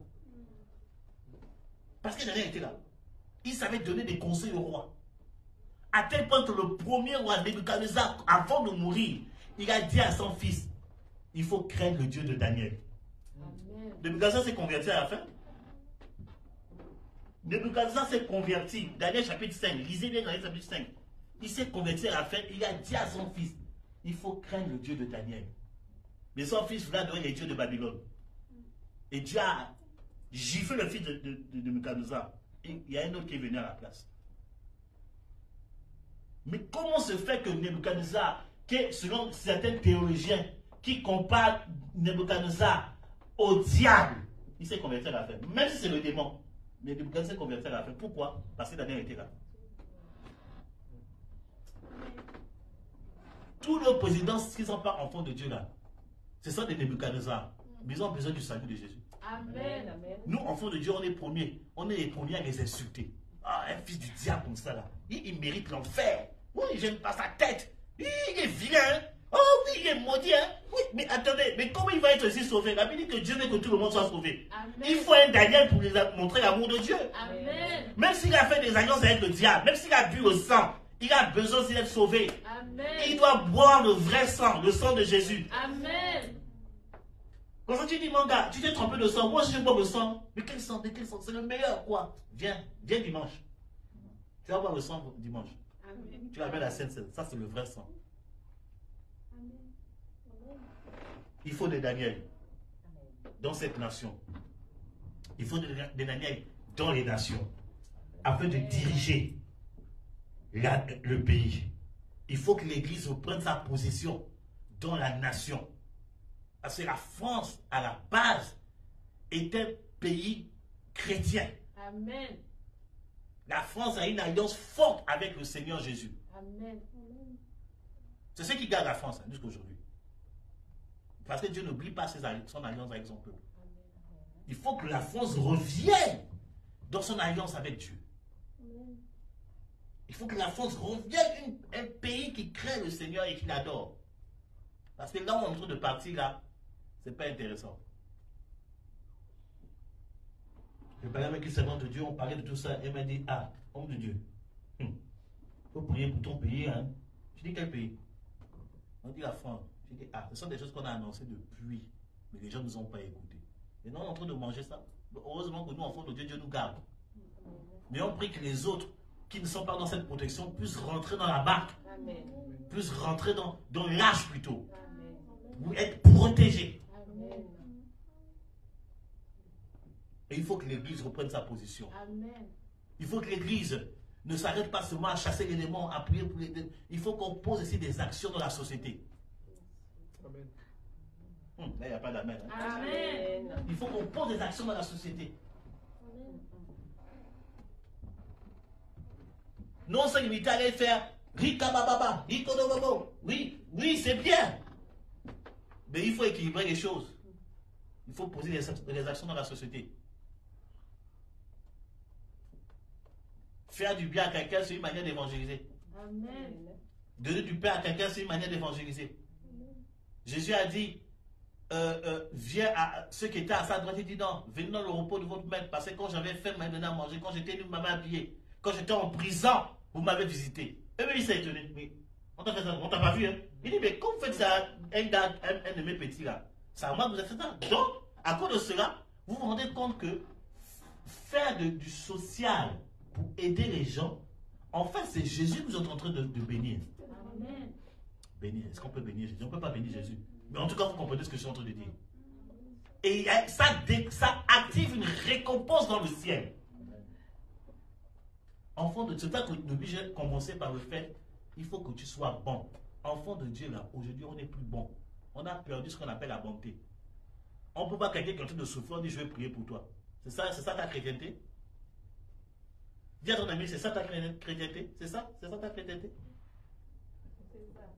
Parce que Daniel était là. Il savait donner des conseils au roi. À tel point que le premier roi, Nebuchadnezzar, avant de mourir, il a dit à son fils, il faut craindre le Dieu de Daniel. Nebuchadnezzar s'est converti à la fin. Nebuchadnezzar s'est converti. Daniel chapitre 5, lisez bien Daniel chapitre 5. Il s'est converti à la fin, il a dit à son fils, il faut craindre le Dieu de Daniel. Mais son fils voulait adorer les dieux de Babylone. Et Dieu a giflé le fils de Nebuchadnezzar. Et il y a un autre qui est venu à la place. Mais comment se fait que Nebuchadnezzar, qui, selon certains théologiens, qui comparent Nebuchadnezzar au diable, il s'est converti à la fin. Même si c'est le démon. Mais Nebuchadnezzar s'est converti à la fin. Pourquoi? Parce que Daniel était là. Tous nos présidents qui ne sont pas enfants de Dieu là, ce sont des Nebuchadnezzar. Mais ils ont besoin du salut de Jésus. Amen. Nous, enfants de Dieu, on est premiers. On est les premiers à les insulter. Ah, un fils du diable comme ça là. Il mérite l'enfer. Oui, j'aime pas sa tête. Il est vilain. Oh oui, il est maudit. Hein? Oui, mais attendez, mais comment il va être aussi sauvé? La Bible dit que Dieu veut que tout le monde soit sauvé. Amen. Il faut un Daniel pour montrer l'amour de Dieu. Amen. Même s'il a fait des alliances avec le diable, même s'il a bu le sang, il a besoin d'être sauvé. Amen. Il doit boire le vrai sang, le sang de Jésus. Amen. Quand ça, tu dis, mon gars, tu t'es trompé de sang, moi je bois le sang. Mais quel sang? Mais quel sang? C'est le meilleur, quoi. Viens dimanche. Tu vas boire le sang dimanche. Amen. Tu vas mettre la Sainte Seine. Ça, c'est le vrai sang. Il faut des Daniel dans cette nation. Il faut des Daniel dans les nations afin de diriger le pays. Il faut que l'Église reprenne sa position dans la nation. Parce que la France, à la base, est un pays chrétien. Amen. La France a une alliance forte avec le Seigneur Jésus. Amen. C'est ce qui garde la France jusqu'à aujourd'hui. Parce que Dieu n'oublie pas son alliance avec son peuple. Il faut que la France revienne dans son alliance avec Dieu. Il faut que la France revienne un pays qui crée le Seigneur et qui l'adore. Parce que là où on est en train de partir, là, c'est pas intéressant. Je parlais avec une servante de Dieu, on parlait de tout ça, elle m'a dit, ah, homme de Dieu, il faut prier pour ton pays. Hein. Je dis, quel pays? On dit la France. Je dis, ah, ce sont des choses qu'on a annoncées depuis, mais les gens ne nous ont pas écoutés. Et nous, on est en train de manger ça. Heureusement que nous, enfants de Dieu, Dieu nous garde. Mais on prie que les autres qui ne sont pas dans cette protection puissent rentrer dans la barque. Amen. Puissent rentrer dans l'âge plutôt. Amen. Vous être protégés. Amen. Et il faut que l'Église reprenne sa position. Amen. Il faut que l'Église ne s'arrête pas seulement à chasser les démons, à prier pour les démons. Il faut qu'on pose aussi des actions dans la société. Amen. Là, il n'y a pas d'amen. Hein? Amen. Il faut qu'on pose des actions dans la société. Non, c'est limité à aller faire Rikabababa, Rikodobobo. Oui, oui, c'est bien. Mais il faut équilibrer les choses. Il faut poser des actions dans la société. Faire du bien à quelqu'un, c'est une manière d'évangéliser. Amen. Donner du pain à quelqu'un, c'est une manière d'évangéliser. Jésus a dit, viens à ceux qui étaient à sa droite, il dit non, venez dans le repos de votre maître, parce que quand j'avais faim, vous m'avez donné à manger, quand j'étais nu, vous m'avez habillé, quand j'étais en prison, vous m'avez visité. Et bien il s'est étonné, mais on t'a fait ça, on t'a pas vu, hein? Il dit, mais quand vous faites ça, un de mes petits là, c'est à moi que vous avez fait ça. Donc, à cause de cela, vous vous rendez compte que faire du social pour aider les gens, en fait, c'est Jésus que vous êtes en train de bénir. Amen. Bénir, est-ce qu'on peut bénir Jésus? On ne peut pas bénir Jésus. Mais en tout cas, vous comprenez ce que je suis en train de dire. Et ça active une récompense dans le ciel. Enfant de Dieu, c'est ça que depuis j'ai commencé par le fait, il faut que tu sois bon. Enfant de Dieu, là, aujourd'hui, on n'est plus bon. On a perdu ce qu'on appelle la bonté. On ne peut pas quelqu'un qui est en train de souffrir, on dit je vais prier pour toi. C'est ça ta chrétienté? Dis à ton ami, c'est ça ta chrétienté? C'est ça ta chrétienté?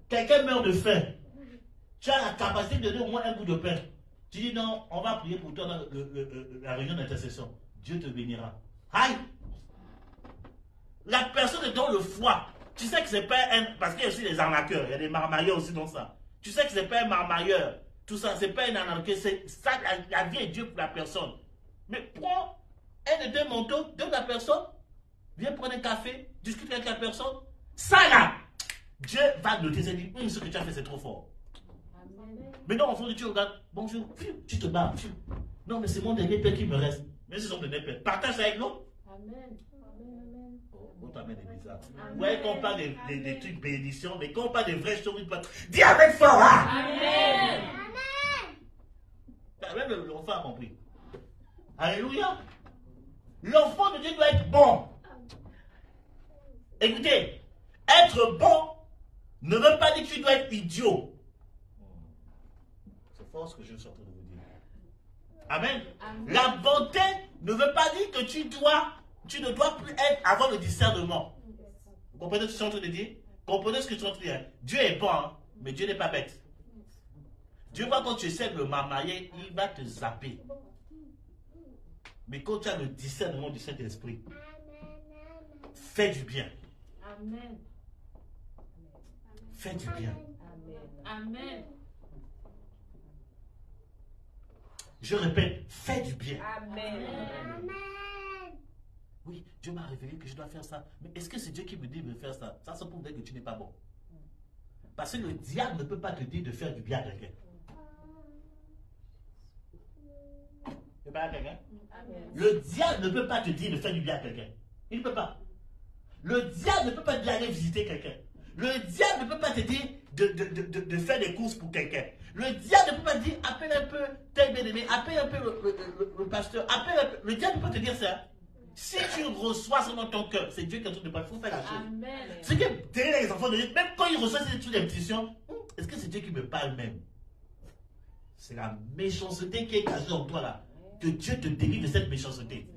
Quelqu'un meurt de faim. Tu as la capacité de donner au moins un bout de pain. Tu dis non, on va prier pour toi dans la réunion d'intercession. Dieu te bénira. Aïe! La personne est dans le foie. Tu sais que c'est pas un... Parce qu'il y a aussi des arnaqueurs. Il y a des marmailleurs aussi dans ça. Tu sais que c'est pas un marmailleur. Tout ça, c'est pas un arnaqueur. C'est ça, la vie est Dieu pour la personne. Mais prends un de tes manteaux, donne la personne. Viens prendre un café, discute avec la personne. Ça là, Dieu va noter. C'est dit, ce que tu as fait, c'est trop fort. Amen. Mais non, au fond, tu regardes, bonjour, tu te bats. Non, mais c'est mon dernier pain qui me reste. Mais c'est son dernier pain. Partage avec nous. Amen. Votre amen est bizarre. Ouais, quand on parle des trucs bénédictions, mais quand on parle des vraies choses, dis avec fort, hein? Amen. Amen. Même l'enfant a compris. Alléluia. L'enfant de Dieu doit être bon. Écoutez, être bon ne veut pas dire que tu dois être idiot. C'est fort ce que je suis en train de vous dire. Amen. Amen. La bonté ne veut pas dire que tu ne dois plus avoir le discernement. Vous comprenez ce que je suis en train de dire? Comprenez ce que je suis en train de dire? Dieu est bon, hein, mais Dieu n'est pas bête. Dieu voit quand tu essaies de le marmailler, il va te zapper. Mais quand tu as le discernement du Saint-Esprit, fais du bien. Amen. Fais du bien. Amen. Je répète, fais du bien. Amen. Oui, Dieu m'a révélé que je dois faire ça. Mais est-ce que c'est Dieu qui me dit de faire ça? Ça, c'est pour dire que tu n'es pas bon. Parce que le diable ne peut pas te dire de faire du bien à quelqu'un. Le diable ne peut pas te dire de faire du bien à quelqu'un. Il ne peut pas. Le diable ne peut pas te dire d'aller visiter quelqu'un. Le diable ne peut pas te dire de faire des courses pour quelqu'un. Le diable ne peut pas te dire appelle un peu tel bien-aimé, appelle un peu le pasteur, appelle un peu. Le diable ne peut pas te dire ça. Si tu reçois ça dans ton cœur, c'est Dieu qui est en train de parler. Il faut faire la chose. C'est que derrière les enfants de Dieu, même quand ils reçoivent ces trucs d'intuition, est-ce que c'est Dieu qui me parle même? C'est la méchanceté qui est cachée en toi là. Que Dieu te délivre de cette méchanceté.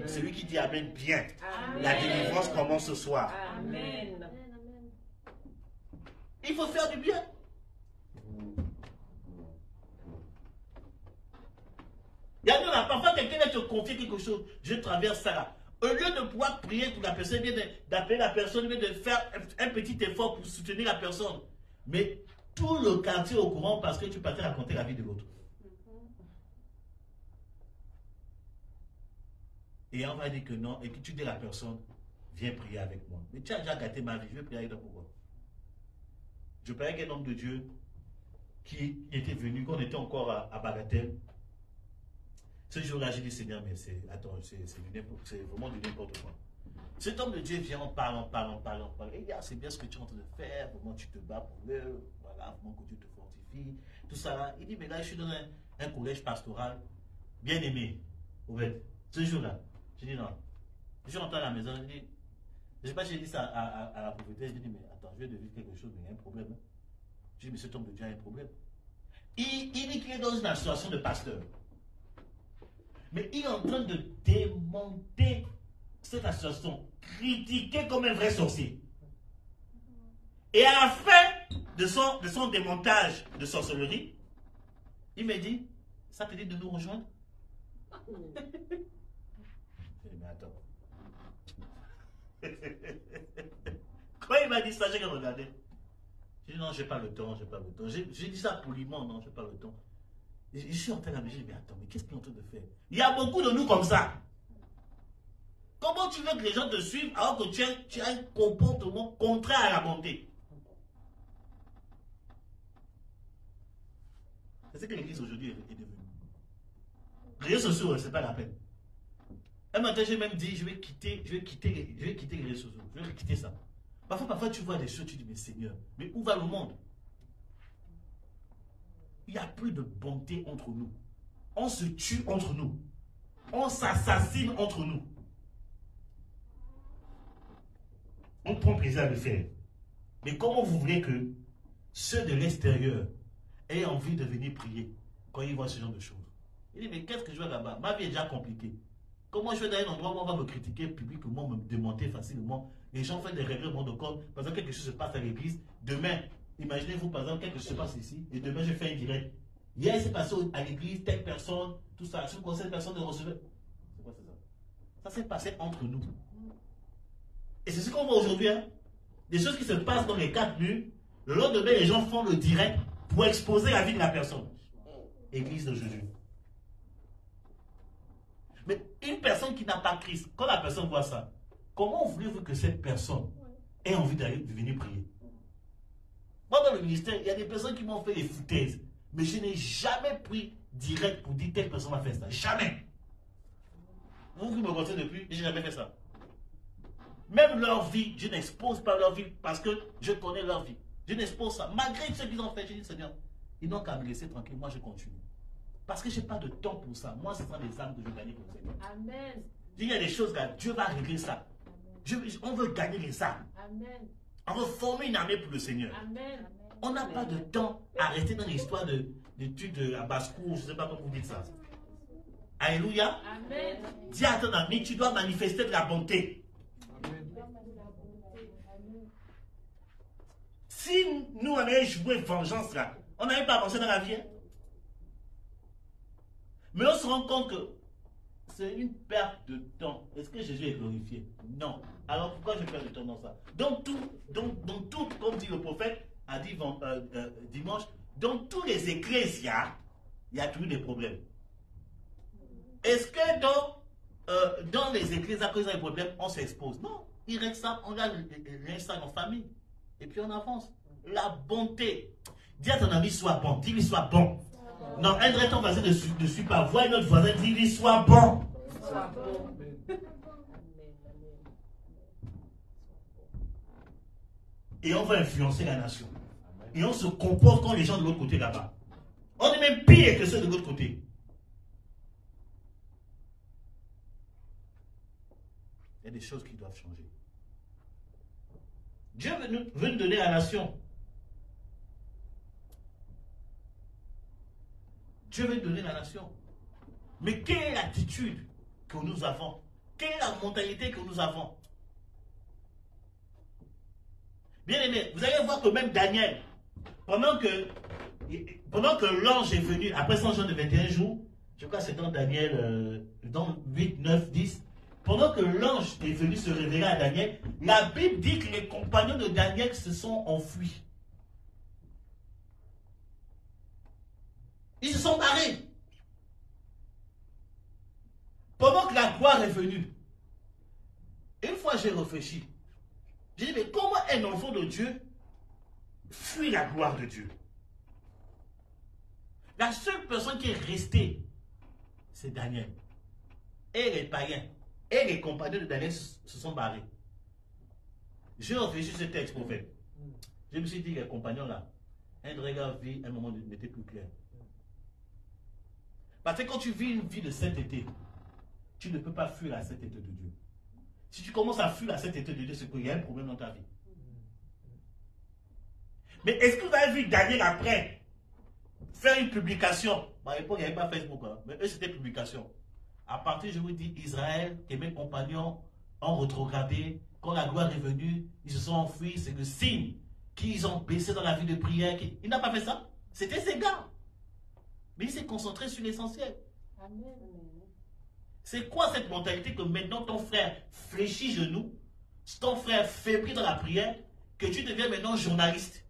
Celui qui dit Amen bien. Amen. La délivrance commence ce soir. Amen. Il faut faire du bien. Il y a là, parfois quelqu'un va te confier quelque chose. Je traverse ça là. Au lieu de pouvoir prier pour la personne, d'appeler la personne, de faire un petit effort pour soutenir la personne. Mais tout le quartier est au courant parce que tu partais raconter la vie de l'autre. Et on va dire que non, et que tu dis à la personne, viens prier avec moi. Mais tu as déjà gâté ma vie, je vais prier avec toi pourquoi? Je parlais avec un homme de Dieu qui était venu, quand on était encore à Bagatelle. Ce jour-là, j'ai dit, Seigneur, mais c'est vraiment du n'importe quoi. Cet homme de Dieu vient, on parle. Et il dit, ah, c'est bien ce que tu es en train de faire, comment tu te bats pour eux, voilà, comment que Dieu te fortifie, tout ça là. Il dit, mais là, je suis dans un collège pastoral, bien aimé, au fait, ce jour-là. Je dis non. Je suis rentré à la maison, je dis, je ne sais pas si j'ai dit ça à la propriétaire, je dis, mais attends, je vais deviner quelque chose, mais il y a un problème. Je dis, mais cet homme de Dieu a un problème. Il dit qu'il est dans une association de pasteurs. Mais il est en train de démonter cette association, critiquer comme un vrai sorcier. Et à la fin de son démontage de sorcellerie, il me dit, ça te dit de nous rejoindre? Mais attends. Quand il m'a dit ça, j'ai regardé. J'ai dit non, j'ai pas le temps. J'ai dit ça poliment, non, j'ai pas le temps. Et je suis en train de me dire, mais attends, mais qu'est-ce qu'il est en train de faire? Il y a beaucoup de nous comme ça. Comment tu veux que les gens te suivent alors que tu as un comportement contraire à la bonté? C'est ce que l'église aujourd'hui est devenue. Les réseaux sociaux, c'est pas la peine. Un matin, j'ai même dit, je vais quitter les réseaux sociaux. Je vais quitter ça. Parfois, tu vois des choses, tu dis, mais Seigneur, mais où va le monde? Il n'y a plus de bonté entre nous. On se tue entre nous. On s'assassine entre nous. prend plaisir à le faire. Mais comment vous voulez que ceux de l'extérieur aient envie de venir prier quand ils voient ce genre de choses? Il dit, mais qu'est-ce que je vois là-bas? Ma vie est déjà compliquée. Comment je vais dans un endroit où on va me critiquer publiquement, me démonter facilement? Les gens font des règlements de compte. Par exemple, quelque chose se passe à l'église. Demain, imaginez-vous, par exemple, quelque chose se passe ici. Et demain, je fais un direct. Hier, il s'est passé à l'église, telle personne, tout ça. Je vous conseille personne de recevoir. C'est quoi, c'est ça? Ça s'est passé entre nous. Et c'est ce qu'on voit aujourd'hui. Hein? Des choses qui se passent dans les 4 murs. Le lendemain, les gens font le direct pour exposer la vie de la personne. Église de Jésus. Mais une personne qui n'a pas Christ, quand la personne voit ça, comment voulez-vous que cette personne ait envie de venir prier? Moi, dans le ministère, il y a des personnes qui m'ont fait des foutaises. Mais je n'ai jamais pris direct pour dire telle personne a fait ça. Jamais. Vous qui me connaissez depuis, je n'ai jamais fait ça. Même leur vie, je n'expose pas leur vie parce que je connais leur vie. Je n'expose ça. Malgré ce qu'ils ont fait, je dis, Seigneur, ils n'ont qu'à me laisser tranquille. Moi, je continue. Parce que je n'ai pas de temps pour ça. Moi, ce sont des âmes que je veux gagner pour le Seigneur. Amen. Il y a des choses là, Dieu va régler ça. On veut gagner les âmes. Amen. On veut former une armée pour le Seigneur. Amen. On n'a pas de temps à rester dans l'histoire d'études à basse-cour, je ne sais pas comment vous dites ça. Alléluia. Amen. Dis à ton ami, tu dois manifester de la bonté. Amen. Si nous, on avait joué vengeance là, on n'avait pas avancé dans la vie. Mais on se rend compte que c'est une perte de temps. Est-ce que Jésus est glorifié? Non. Alors pourquoi je perds du temps dans ça? Donc tout, comme dit le prophète, a dit dimanche, dans tous les ecclésias, il y a toujours des problèmes. Est-ce que dans les ecclésias, quand il y a des problèmes, on s'expose? Non. Il reste ça, on regarde ça en famille. Et puis on avance. La bonté. Dis à ton ami, sois bon. Dis-lui, sois bon. Non, un vrai ton voisin ne suit pas. Vois notre voisin, dis-lui, sois bon. Et on va influencer la nation. Et on se comporte comme les gens de l'autre côté là-bas. On est même pire que ceux de l'autre côté. Il y a des choses qui doivent changer. Dieu veut nous donner la nation. Dieu veut donner la nation. Mais quelle est l'attitude que nous avons? Quelle est la mentalité que nous avons? Bien aimé, vous allez voir que même Daniel, pendant que l'ange est venu, après son jeûne de 21 jours, je crois que c'est dans Daniel, dans 8, 9, 10, pendant que l'ange est venu se révéler à Daniel, la Bible dit que les compagnons de Daniel se sont enfuis. Ils se sont barrés. Pendant que la gloire est venue, une fois j'ai réfléchi, j'ai dit, mais comment un enfant de Dieu fuit la gloire de Dieu? La seule personne qui est restée, c'est Daniel. Et les païens, et les compagnons de Daniel se sont barrés. J'ai réfléchi ce texte, prophète. Je me suis dit, les compagnons là, un regard vie, un moment n'était plus clair. Parce que quand tu vis une vie de sainteté, tu ne peux pas fuir la sainteté de Dieu. Si tu commences à fuir la sainteté de Dieu, c'est qu'il y a un problème dans ta vie. Mais est-ce que vous avez vu Daniel après faire une publication? À l'époque, il n'y avait pas Facebook, hein, mais eux, c'était publication. À partir, je vous dis, Israël et mes compagnons ont rétrogradé. Quand la gloire est venue, ils se sont enfuis. C'est le signe qu'ils ont baissé dans la vie de prière. Il n'a pas fait ça. C'était ses gars. Mais il s'est concentré sur l'essentiel. Amen. C'est quoi cette mentalité que maintenant ton frère fléchit genoux, ton frère faiblit dans la prière, que tu deviens maintenant journaliste?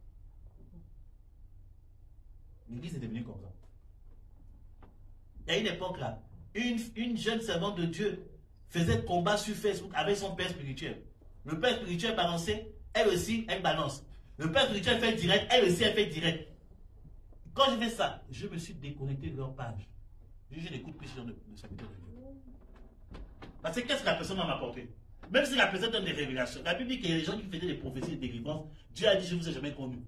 L'église est devenue comme ça. Il y a une époque là, une jeune servante de Dieu faisait combat sur Facebook avec son père spirituel. Le père spirituel balançait, elle aussi, elle balance. Le père spirituel fait direct, elle aussi, elle fait direct. Quand je fais ça, je me suis déconnecté de leur page. Je n'écoute plus ce genre de serviteur de Dieu. Parce que qu'est-ce que la personne m'a apporté? Même si la personne donne des révélations, la Bible dit qu'il y a des gens qui faisaient des prophéties de délivrance. Dieu a dit, je ne vous ai jamais connu.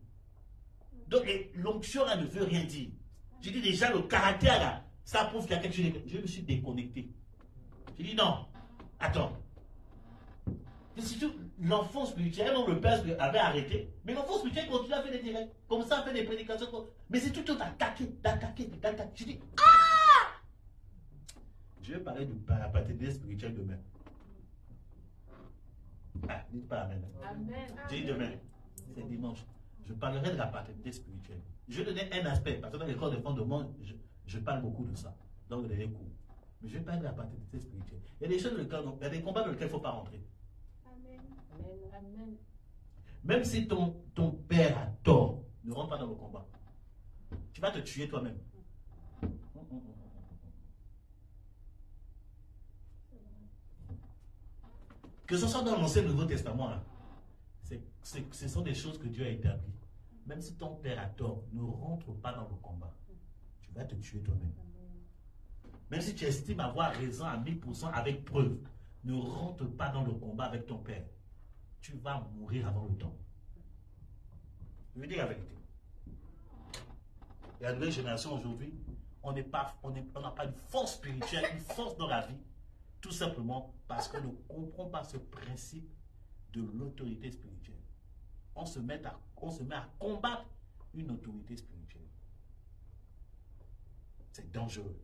Donc l'onction là ne veut rien dire. Je dis déjà, le caractère là, ça prouve qu'il y a quelque chose. Je me suis déconnecté. J'ai dit non, attends. Je surtout l'enfant spirituel, non, le père avait arrêté, mais l'enfant spirituel continue à faire des directs, comme ça, à faire des prédications. Mais c'est tout le temps d'attaquer. Je dis, ah! Je vais parler de la paternité spirituelle demain. Ah, dites pas amen. Amen. Je dis demain, c'est dimanche. Je parlerai de la paternité spirituelle. Je vais donner un aspect, parce que dans l'école de fondement, je parle beaucoup de ça, dans le dernier cours. Mais je vais parler de la paternité spirituelle. Il y a des choses dans lesquelles, il y a des combats dans lesquels il ne faut pas rentrer. Amen. Amen. Même si ton père a tort, ne rentre pas dans le combat. Tu vas te tuer toi-même. Que ce soit dans l'Ancien et le Nouveau Testament, hein, ce sont des choses que Dieu a établies. Même si ton père a tort, ne rentre pas dans le combat. Tu vas te tuer toi-même. Même si tu estimes avoir raison à 1000% avec preuve, ne rentre pas dans le combat avec ton père. Tu vas mourir avant le temps. Je veux dire la vérité. La nouvelle génération aujourd'hui, on n'a pas une force spirituelle, une force dans la vie, tout simplement parce qu'on ne comprend pas ce principe de l'autorité spirituelle. On se met à combattre une autorité spirituelle. C'est dangereux.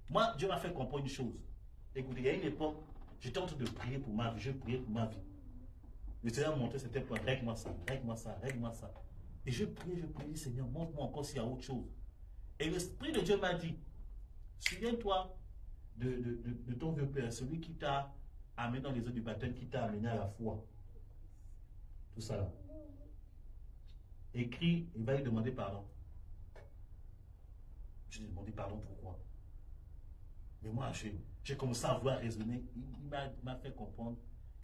Moi, Dieu m'a fait comprendre une chose. Écoutez, il y a une époque, j'étais en train de prier pour ma vie, je priais pour ma vie. Le Seigneur m'a montré c'était point, règle-moi ça, règle-moi ça, règle-moi ça. Et je priais, Seigneur, montre-moi encore s'il y a autre chose. Et l'Esprit de Dieu m'a dit, souviens-toi de ton vieux père, celui qui t'a amené dans les eaux du baptême, qui t'a amené à la foi. Tout ça là. Écris, il va lui demander pardon. Je lui ai demandé pardon pourquoi. Mais moi, j'ai commencé à voir raisonner. Il m'a fait comprendre.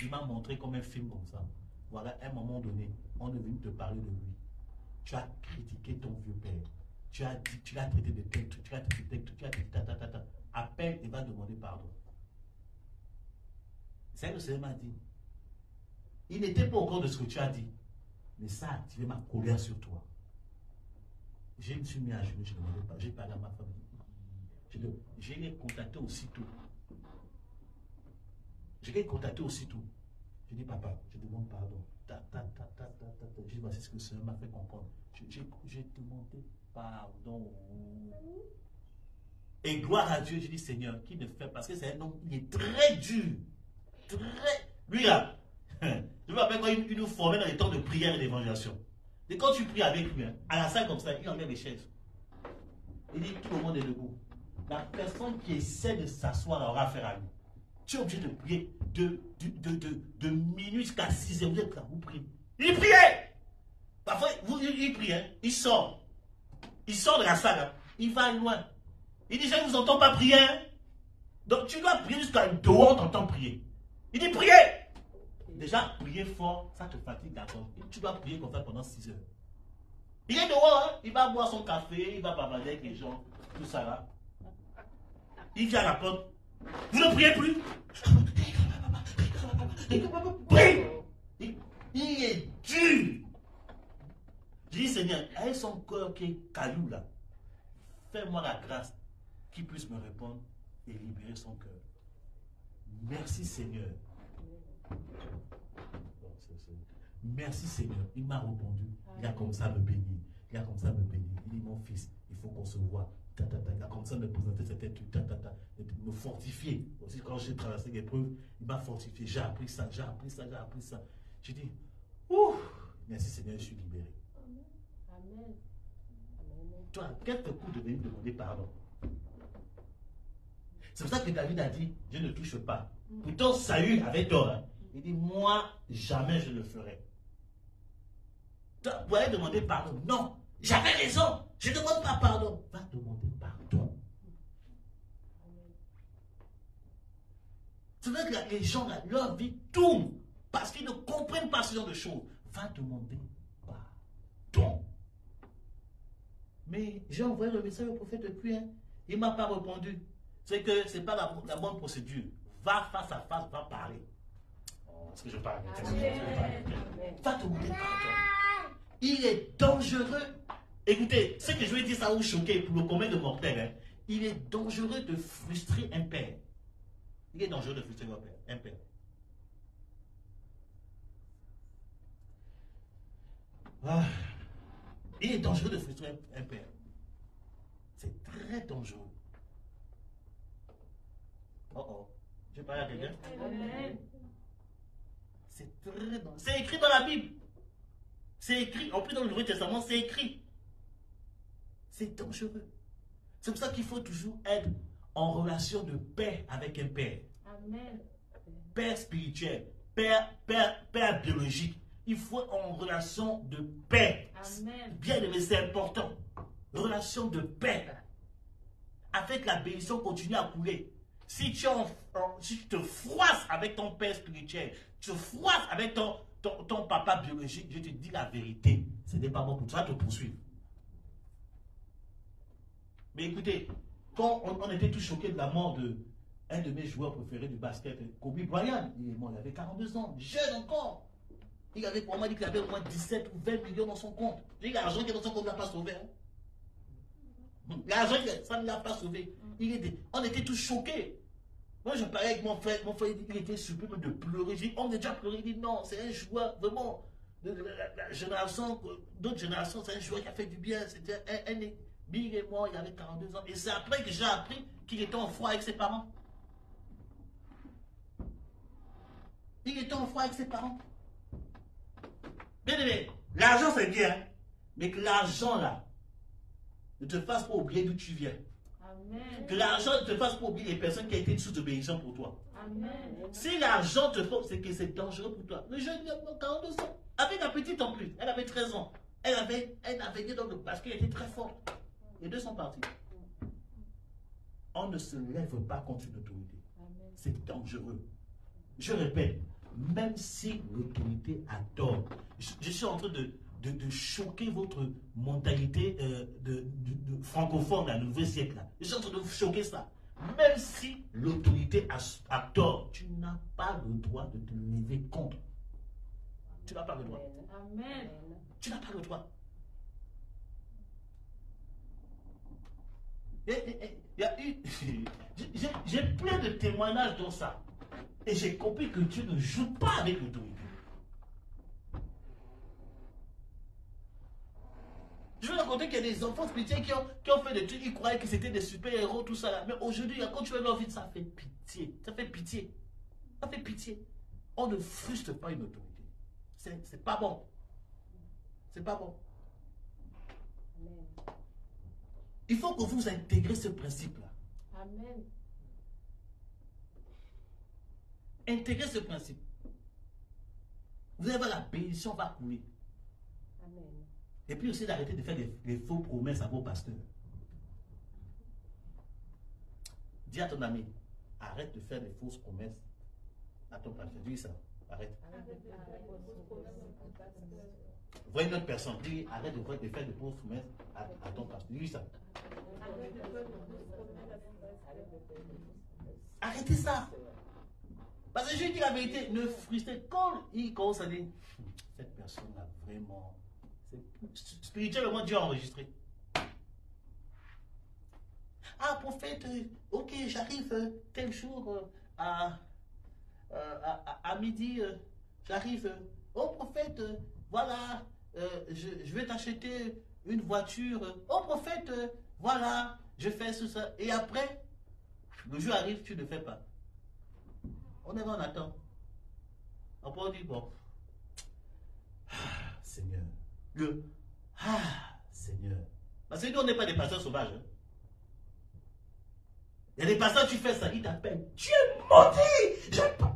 Il m'a montré comme un film comme ça. Voilà, à un moment donné, on est venu te parler de lui. Tu as critiqué ton vieux père. Tu l'as traité de tel truc, tu l'as traité de tel truc, tu l'as traité de à peine, il va demander pardon. C'est ce que le Seigneur m'a dit. Il n'était pas au courant de ce que tu as dit. Mais ça a activé ma colère sur toi. Je me suis mis à genoux, je ne demandais pas. J'ai parlé à ma famille. Je l'ai contacté aussitôt. Je l'ai contacté aussitôt. Je dis, papa, je demande pardon. Je dis, voici ce que le Seigneur m'a fait comprendre. J'ai demandé pardon. Et gloire à Dieu, je dis, Seigneur, qui ne fait, parce que c'est un homme, il est très dur. Lui là, je me rappelle quand il nous formait dans les temps de prière et d'évangélisation. Et quand tu pries avec lui, à la salle comme ça, il enlève les chaises. Il dit, tout le monde est debout. La personne qui essaie de s'asseoir aura affaire à lui. Tu es obligé de prier de minuit jusqu'à 6 heures. Vous êtes là, vous priez. Il priait. Parfois, il prie, hein, il sort. Il sort de la salle, hein, il va loin. Il dit, je ne vous entends pas prier. Hein. Donc tu dois prier jusqu'à dehors, on t'entend prier. Il dit, priez. Déjà, prier fort, ça te fatigue d'accord. Tu dois prier comme ça pendant 6 heures. Il est dehors, hein, il va boire son café, il va bavarder avec les gens, tout ça là. Il vient à la porte. Vous ne priez plus. Prie. Il est dur. Je dis, Seigneur, avec son cœur qui est caillou là, fais-moi la grâce qu'il puisse me répondre et libérer son cœur. Merci Seigneur. Merci Seigneur. Il m'a répondu. Il a comme ça me bénir. Il a comme ça me bénir. Il dit, mon fils, il faut qu'on se voit. Il a comme ça me présenter certains trucs. Me fortifier. Aussi, quand j'ai traversé l'épreuve, il m'a fortifié. J'ai appris ça, j'ai appris ça, j'ai appris ça. J'ai dit, ouf, merci Seigneur, je suis libéré. Amen. Toi, quelques coups de venir demander pardon. C'est pour ça que David a dit, je ne touche pas. Pourtant, Saül avait tort. Hein. Il dit, moi, jamais je le ferai. Toi, vous allez demander pardon. Non, j'avais raison. Je ne demande pas pardon. Va demander pardon. C'est vrai que les gens, leur vie tourne parce qu'ils ne comprennent pas ce genre de choses. Va demander pardon. Mais j'ai envoyé le message au prophète depuis. Hein. Il ne m'a pas répondu. C'est que ce n'est pas la bonne procédure. Va face à face, va parler. Est-ce que je parle? Va demander pardon. Il est dangereux. Écoutez, ce que je vais dire, ça va vous choquer pour le commun de mortels. Hein. Il est dangereux de frustrer un père. Il est dangereux de frustrer un père. Ah. Il est dangereux de frustrer un père. C'est très dangereux. Oh oh. Je parle à quelqu'un. C'est très dangereux. C'est écrit dans la Bible. C'est écrit. En plus dans le Nouveau Testament, c'est écrit. C'est dangereux. C'est pour ça qu'il faut toujours être en relation de paix avec un père. Amen. Père spirituel, père biologique. Il faut être en relation de paix. Amen. Bien aimé, c'est important. Relation de paix. Avec la bénédiction continue à couler. Si tu te froisses avec ton père spirituel, tu te froisses avec ton papa biologique, je te dis la vérité. Ce n'est pas bon pour toi de te poursuivre. Mais écoutez, quand on était tous choqués de la mort de un de mes joueurs préférés du basket, Kobe Bryant, il est mort, il avait 42 ans, jeune encore. Il avait pour moi dit qu'il avait au moins 17 ou 20 millions dans son compte. L'argent qui est dans son compte ne l'a pas sauvé. Hein? L'argent, ça ne l'a pas sauvé. On était tous choqués. Moi, je parlais avec mon frère, il était surpris de pleurer. J'ai dit, on a déjà pleuré. Il dit, non, c'est un joueur, vraiment, la génération, d'autres générations, c'est un joueur qui a fait du bien. C'était un Bill est mort, il avait 42 ans. Et c'est après que j'ai appris qu'il était en froid avec ses parents. Il était en froid avec ses parents. Bien aimé, l'argent c'est bien, mais que l'argent là ne te fasse pas oublier d'où tu viens. Amen. Que l'argent ne te fasse pas oublier les personnes qui ont été sous obéissance pour toi. Amen. Si l'argent te fait, c'est que c'est dangereux pour toi. Le jeune homme a 42 ans, avec la petite en plus, elle avait 13 ans. Elle avait dit donc parce qu'elle était très forte. Les deux sont partis. On ne se lève pas contre une autorité. C'est dangereux. Je répète, même si l'autorité a tort, je suis en train de choquer votre mentalité de francophone dans le nouveau siècle. Là. Je suis en train de vous choquer ça. Même si l'autorité a tort, tu n'as pas le droit de te lever contre. Tu n'as pas le droit. Amen. Tu n'as pas le droit. J'ai plein de témoignages dans ça. Et j'ai compris que Dieu ne joue pas avec l'autorité. Je vais raconter qu'il y a des enfants spirituels qui ont fait des trucs, ils croyaient que c'était des super-héros, tout ça là. Mais aujourd'hui, quand tu vois leur vie, ça fait pitié. Ça fait pitié. Ça fait pitié. On ne frustre pas une autorité. C'est pas bon. C'est pas bon. Il faut que vous intégrez ce principe-là. Amen. Intégrez ce principe. Vous allez voir, la bénédiction va couler. Amen. Et puis aussi d'arrêter de faire des faux promesses à vos pasteurs. Dis à ton ami, arrête de faire des fausses promesses à ton pasteur. Dis ça, arrête. Vois une autre personne, dis arrête de faire des fausses promesses à ton pasteur. Dis ça. Arrêtez ça. Parce que je dis la vérité, ne frustrez quand il commence à dire cette personne-là vraiment, spirituellement Dieu a enregistré. Ah prophète, ok j'arrive tel jour à midi, j'arrive. Oh prophète, voilà, je vais t'acheter une voiture. Oh prophète, voilà, je fais tout ça. Et après, le jour arrive, tu ne fais pas. On est là, on attend. Après on dit, bon, Seigneur, Seigneur. Parce que nous, on n'est pas des pasteurs sauvages. Hein. Il y a des pasteurs, tu fais ça, ils t'appellent. Tu es maudit!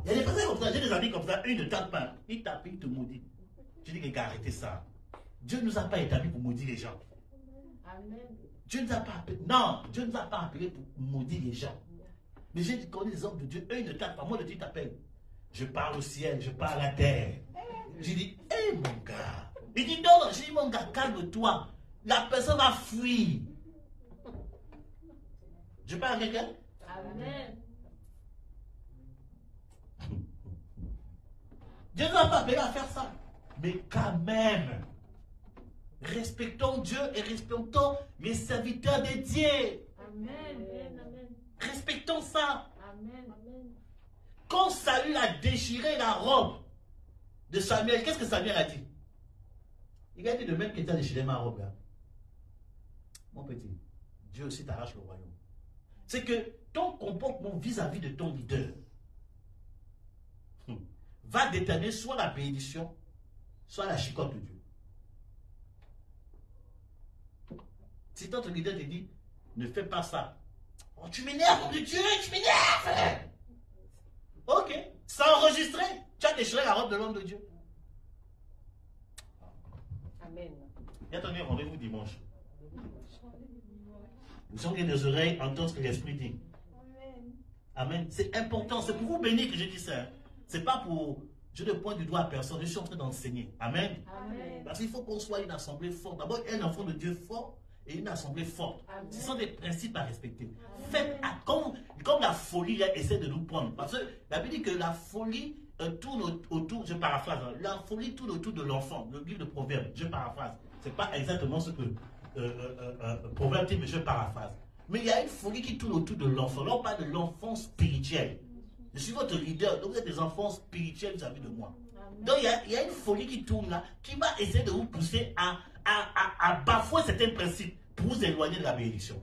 Il y a des pasteurs comme ça, j'ai des amis comme ça, eux ne tapent pas. Ils t'appellent, ils te maudissent. Je dis que arrêtez ça. Dieu ne nous a pas établis pour maudire les gens. Amen. Dieu ne nous a pas appelés. Non, Dieu ne nous a pas appelés pour maudire les gens. Mais j'ai connu des hommes de Dieu, eux ils ne tapent pas. Moi, le Dieu t'appelle. Je parle au ciel, je parle à la terre. J'ai dit, hé mon gars. Il dit, non, j'ai dit, mon gars, calme-toi. La personne va fuir. Je parle à quelqu'un? Amen. Dieu ne va pas appelé à faire ça. Mais quand même, respectons Dieu et respectons les serviteurs de Dieu. Amen. Amen. Respectons ça. Amen. Quand Saül a déchiré la robe de Samuel, qu'est-ce que Samuel a dit? Il a dit de même qu'il était déchiré ma robe là. Mon petit, Dieu aussi t'arrache le royaume. C'est que ton comportement vis-à-vis de ton leader va déterminer soit la bénédiction, soit la chicotte de Dieu. Si ton leader te dit, ne fais pas ça. Oh, tu m'énerves, mon Dieu, tu m'énerves. Ok, c'est enregistré. Tu as déchiré la robe de l'homme de Dieu. Amen. Il y a ton rendez-vous dimanche. Vous aurez des oreilles, entendre ce que l'Esprit dit. Amen. Amen. C'est important. C'est pour vous bénir que je dis ça. Ce n'est pas pour... Je ne pointe du doigt à personne. Je suis en train d'enseigner. Amen. Amen. Parce qu'il faut qu'on soit une assemblée forte. D'abord, un enfant de Dieu fort et une assemblée forte. Amen. Ce sont des principes à respecter. Faites comme la folie là, essaie de nous prendre. Parce que la Bible dit que la folie tourne autour, je paraphrase, hein, la folie tourne autour de l'enfant. Le livre de Proverbes, je paraphrase. Ce n'est pas exactement ce que Proverbes dit, mais je paraphrase. Mais il y a une folie qui tourne autour de l'enfant. Là, on parle de l'enfant spirituel. Je suis votre leader, donc vous êtes des enfants spirituels vis-à-vis de moi. Donc il y a une folie qui tourne là, qui va essayer de vous pousser à bafouer certains principes pour vous éloigner de la bénédiction.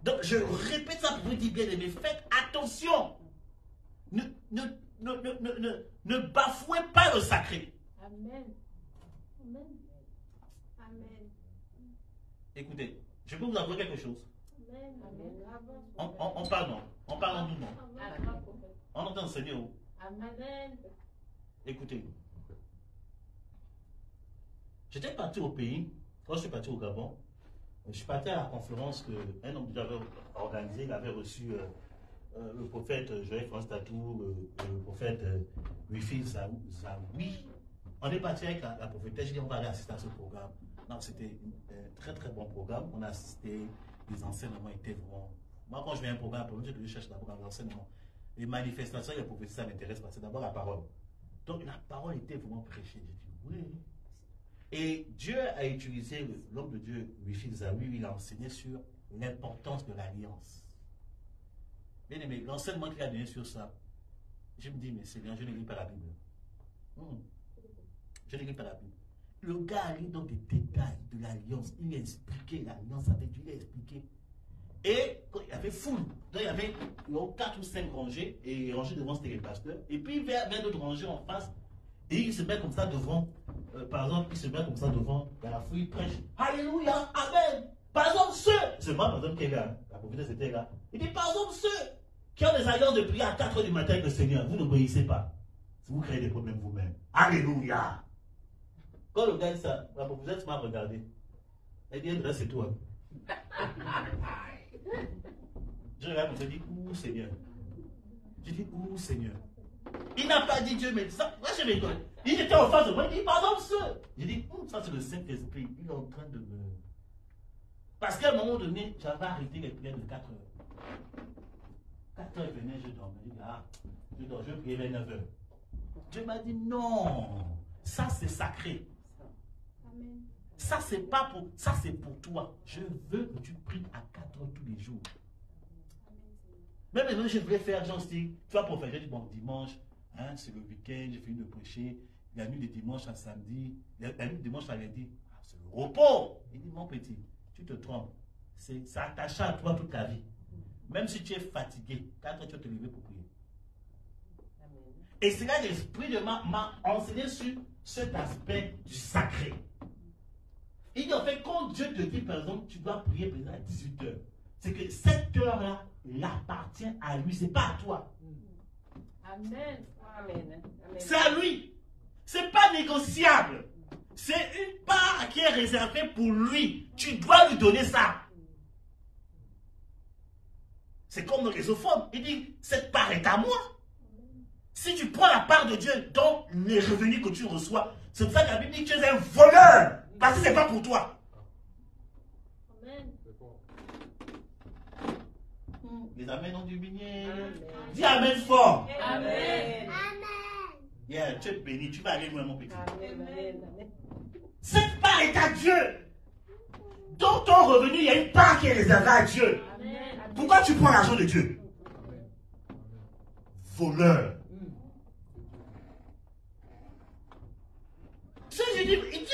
Donc je répète ça pour vous dire, bien aimé, faites attention. Ne bafouez pas le sacré. Amen. Amen. Amen. Écoutez, je peux vous avouer quelque chose. Amen. On parle non. On parle en nous non. Amen. On entend le Seigneur. Amen. Écoutez. J'étais parti au pays, quand je suis parti au Gabon, je suis parti à la conférence qu'un homme avait organisée. Il avait reçu le prophète Joël France Tatou, le prophète Wifi Zawi. On est parti avec la prophétesse, je dis on va aller assister à ce programme. Non, c'était un très très bon programme. On a assisté, les enseignements étaient vraiment... Moi quand je viens à un programme, je cherche d'abord les enseignements. Les manifestations et les prophéties, ça m'intéresse parce que c'est d'abord la parole. Donc la parole était vraiment prêchée. J'ai dit oui. Et Dieu a utilisé l'homme de Dieu, Wifi Zawi, il a enseigné sur l'importance de l'alliance. Bien aimé, l'enseignement qu'il a donné sur ça, je me dis, mais c'est bien, je ne lis pas la Bible. Je ne lis pas la Bible. Le gars arrive dans des détails de l'alliance. Il a expliqué l'alliance avec Dieu, il a expliqué. Et il y avait foule. Donc il y avait 4 ou 5 rangées, et rangées devant c'était les pasteurs. Et puis il y avait d'autres rangées en face. Et il se met comme ça devant, par exemple, il se met comme ça devant, dans la foule, il prêche. Alléluia, Amen. Par exemple, c'est moi par exemple qui est là, la prophétesse était là. Il dit, par exemple, ceux qui ont des alliances de prier à 4 h du matin avec le Seigneur, vous n'obéissez pas. Vous créez des problèmes vous-même. Alléluia. Quand le gars dit ça, la prophétesse m'a regardé. Elle dit, c'est toi. Je regarde, je dis, où Seigneur? Je dis, où Seigneur? Il n'a pas dit Dieu, mais ça, moi je m'étonne. Il était en face de moi, il dit, pardon, ceux. Je dis, ça c'est le Saint-Esprit, il est en train de me... Parce qu'à un moment donné, j'avais arrêté les prières de 4 h. 4 h venait, je dormais. Je dis, je dors, je priais vers 9 h. Dieu m'a dit, non, ça c'est sacré. Amen. Ça c'est pas pour, ça c'est pour toi. Je veux que tu pries à 4 h tous les jours. Même maintenant, je voulais faire genre style, tu vas prophète, je dis bon, dimanche, hein, c'est le week-end, j'ai fini de prêcher, la nuit de dimanche à samedi, la nuit de dimanche à lundi, c'est le repos. Il dit, mon petit, tu te trompes, c'est attaché à toi toute ta vie. Même si tu es fatigué, 4 h tu vas te lever pour prier. Amen. Et c'est là l'esprit de m'a enseigné sur cet aspect du sacré. Il dit en fait, quand Dieu te dit par exemple, tu dois prier par exemple, à 18 h, c'est que cette heure-là, il appartient à lui, c'est pas à toi. Amen. Amen. C'est à lui. C'est pas négociable. C'est une part qui est réservée pour lui. Tu dois lui donner ça. C'est comme dans les offrandes. Il dit, cette part est à moi. Si tu prends la part de Dieu dans les revenus que tu reçois, c'est pour ça que la Bible dit que tu es un voleur. Parce que c'est pas pour toi. Amen. Les amens ont du minier. Amen. Dis amen fort. Amen. Yeah, tu es béni, tu vas aller loin, mon petit. Amen. Amen. Cette part est à Dieu. Dans ton revenu, il y a une part qui est réservée à Dieu. Amen. Pourquoi tu prends l'argent de Dieu? Voleur.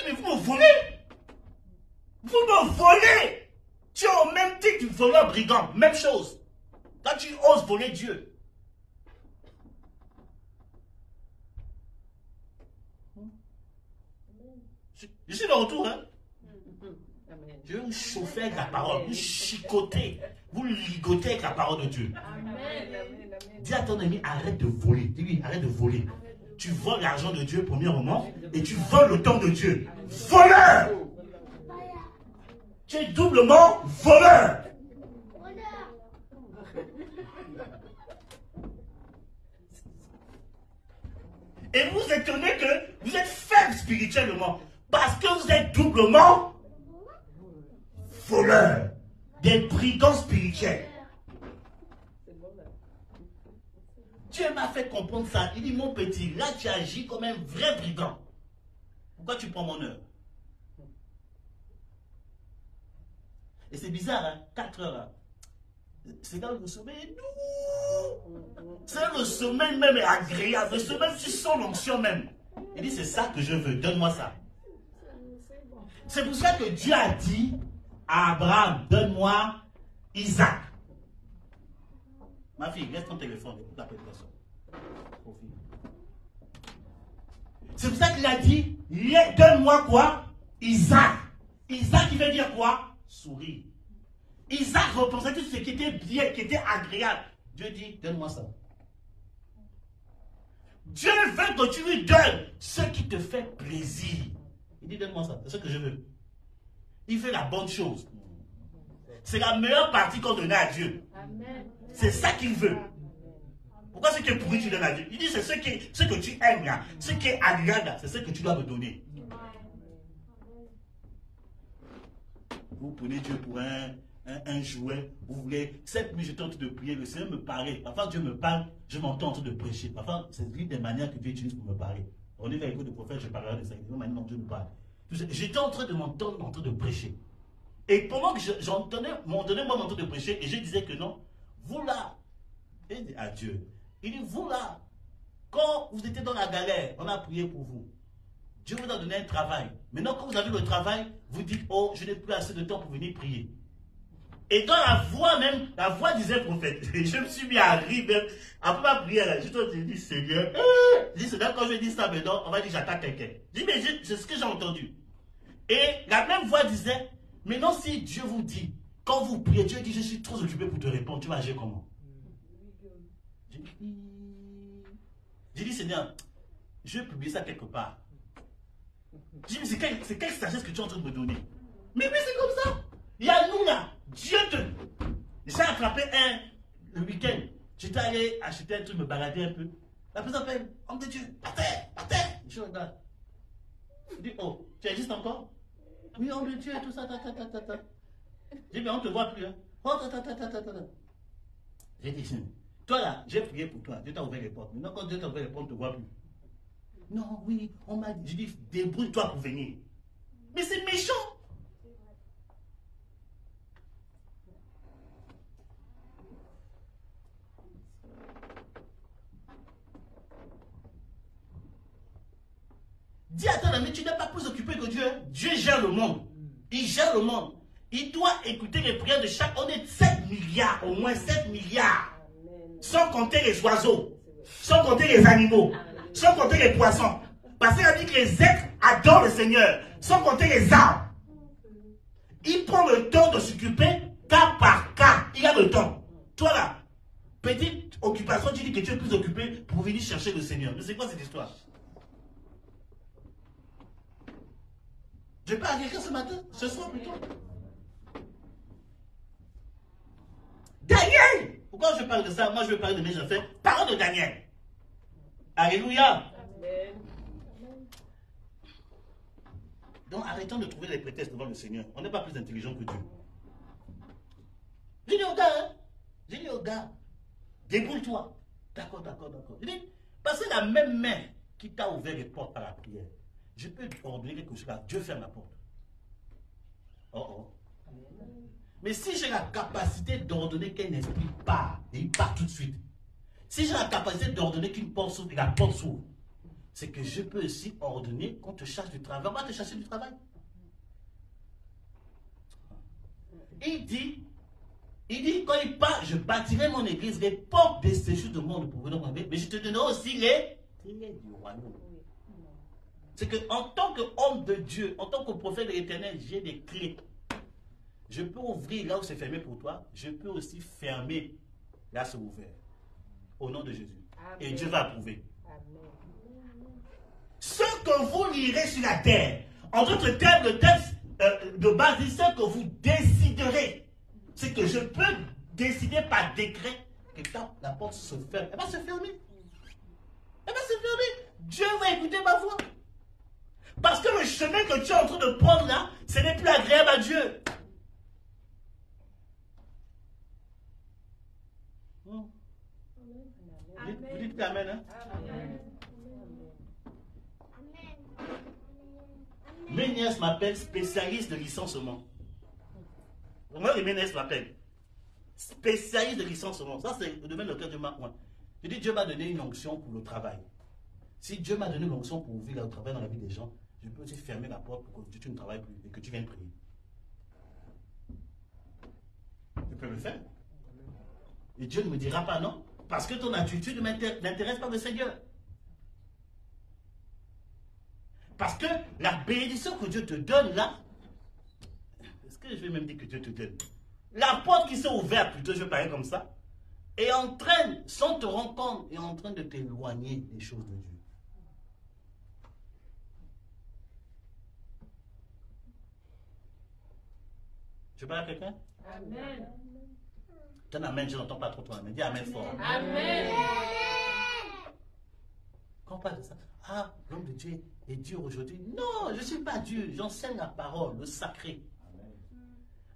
dis, mais vous me volez. Vous me volez. Tu es au même titre du voleur brigand. Même chose. Quand tu oses voler Dieu. Je suis de retour, hein. Je vais vous chauffer avec la parole, vous chicoter, vous ligoter avec la parole de Dieu. Dis à ton ami, arrête de voler. Dis-lui, arrête de voler. Tu voles l'argent de Dieu, premièrement, et tu voles le temps de Dieu. Voleur! Tu es doublement voleur. Et vous étonnez que vous êtes faible spirituellement, parce que vous êtes doublement voleur, des brigands spirituels. Dieu m'a fait comprendre ça. Il dit, mon petit, là tu agis comme un vrai brigand. Pourquoi tu prends mon heure? Et c'est bizarre, hein? 4 heures. Hein? C'est là où le sommeil est doux. C'est le sommeil même est agréable. Le sommeil, tu sens l'onction même. Il dit, c'est ça que je veux. Donne-moi ça. C'est pour ça que Dieu a dit à Abraham, donne-moi Isaac. Ma fille, laisse ton téléphone. Écoute la personne. C'est pour ça qu'il a dit, donne-moi quoi? Isaac. Isaac, il veut dire quoi? Souris. Isaac représentait tout ce qui était bien, qui était agréable. Dieu dit, donne-moi ça. Dieu veut que tu lui donnes ce qui te fait plaisir. Il dit, donne-moi ça, c'est ce que je veux. Il fait la bonne chose. C'est la meilleure partie qu'on donne à Dieu. C'est ça qu'il veut. Pourquoi ce qui est pourri, tu donnes à Dieu? Il dit, c'est ce que tu aimes là, ce qui est agréable là, c'est ce que tu dois me donner. Vous prenez Dieu pour un jouet, vous voulez, 7 minutes j'étais en train de prier, le Seigneur me parlait. Parfois Dieu me parle, je m'entends en train de prêcher. Parfois, c'est l'une des manières que Dieu utilise pour me parler. On est avec l'écoute de prophète, je parlerai de ça. Il y a une manière dont Dieu me parle. J'étais en train de m'entendre en train de prêcher. Et pendant que j'entendais, moi en train de prêcher, et je disais que non, vous là, et il dit à Dieu, il dit, vous là, quand vous étiez dans la galère, on a prié pour vous. Dieu vous a donné un travail. Maintenant, quand vous avez le travail, vous dites, oh, je n'ai plus assez de temps pour venir prier. Et dans la voix même, la voix disait prophète. Et je me suis mis à rire même. Après ma prière, je dis, Seigneur, Seigneur, quand je dis ça maintenant, on va dire, j'attaque quelqu'un. Je dis, mais c'est ce que j'ai entendu. Et la même voix disait, maintenant, si Dieu vous dit, quand vous priez, Dieu dit, je suis trop occupé pour te répondre, tu vas agir comment? J'ai dit, Seigneur, je vais publier ça quelque part. J'ai dit, mais c'est quelle sagesse que tu es en train de me donner? Mais oui, c'est comme ça. Il y a nous là. Dieu te... J'ai attrapé le week-end. J'étais allé acheter un truc, me balader un peu. La personne appelle, homme de Dieu, par terre, par terre. Je regarde. Je dis, oh, tu existes encore? Oui, homme de Dieu, tout ça, ta. Je dis, mais on ne te voit plus. Hein. Oh, ta. J'ai dit, toi là, j'ai prié pour toi. Dieu t'a ouvert les portes. Maintenant, quand Dieu t'a ouvert les portes, on ne te voit plus. Non, oui, on m'a dit. Je dis, débrouille-toi pour venir. Mais c'est méchant. Dis à ton ami, tu n'es pas plus occupé que Dieu. Dieu gère le monde. Il gère le monde. Il doit écouter les prières de chaque. On est 7 milliards, au moins 7 milliards. Sans compter les oiseaux, sans compter les animaux, sans compter les poissons. Parce qu'il a dit que les êtres adorent le Seigneur, sans compter les arbres. Il prend le temps de s'occuper cas par cas. Il a le temps. Toi là, petite occupation, tu dis que tu es plus occupé pour venir chercher le Seigneur. Mais c'est quoi cette histoire? Je parle à quelqu'un ce matin, ce soir plutôt. Daniel! Pourquoi je parle de ça? Moi je veux parler de mes affaires. Parole de Daniel. Alléluia. Amen. Donc arrêtons de trouver les prétextes devant le Seigneur. On n'est pas plus intelligent que Dieu. J'ai dit au gars, hein? J'ai dit au gars, déboule-toi. D'accord. J'ai dit, parce que la même main qui t'a ouvert les portes par la prière, je peux ordonner quelque chose là. Dieu ferme la porte. Oh. Mais si j'ai la capacité d'ordonner qu'un esprit part, et il part tout de suite. Si j'ai la capacité d'ordonner qu'une porte s'ouvre, et la porte s'ouvre. c'est que je peux aussi ordonner qu'on te cherche du travail. On va te chercher du travail. Il dit, quand il part, je bâtirai mon église, les portes des séjours du monde pour venir m'enlever, mais je te donnerai aussi les clés du royaume. C'est qu'en tant qu'homme de Dieu, en tant que prophète de l'Éternel, j'ai des clés. Je peux ouvrir là où c'est fermé pour toi, je peux aussi fermer là où c'est ouvert. Au nom de Jésus. Amen. Et Dieu va approuver. Amen. Ce que vous lirez sur la terre, en d'autres termes, le texte de base dit ce que vous déciderez. C'est que je peux décider par décret que quand la porte se ferme, elle va se fermer. Elle va se fermer. Dieu va écouter ma voix. Parce que le chemin que tu es en train de prendre là, ce n'est plus agréable à Dieu. Vous dites Amen, hein? Amen. Mes nièces m'appellent spécialiste de licenciement. Moi, mes nièces m'appellent spécialiste de licenciement. Ça, c'est le domaine auquel Dieu m'a. Je dis, Dieu m'a donné une onction pour le travail. Si Dieu m'a donné une onction pour ouvrir le travail dans la vie des gens, je peux aussi fermer la porte pour que tu ne travailles plus et que tu viennes prier. Je peux le faire. Et Dieu ne me dira pas non, parce que ton attitude n'intéresse pas le Seigneur. Parce que la bénédiction que Dieu te donne là, est-ce que je vais même dire que Dieu te donne? La porte qui s'est ouverte, plutôt je vais parler comme ça, est en train, sans te rendre compte, est en train de t'éloigner des choses de Dieu. Tu parles à quelqu'un? Amen. Ton amen, je n'entends pas trop ton amen. Dis amen fort. Amen. Quand on parle de ça, ah, l'homme de Dieu est dur aujourd'hui. Non, je ne suis pas dur. J'enseigne la parole, le sacré.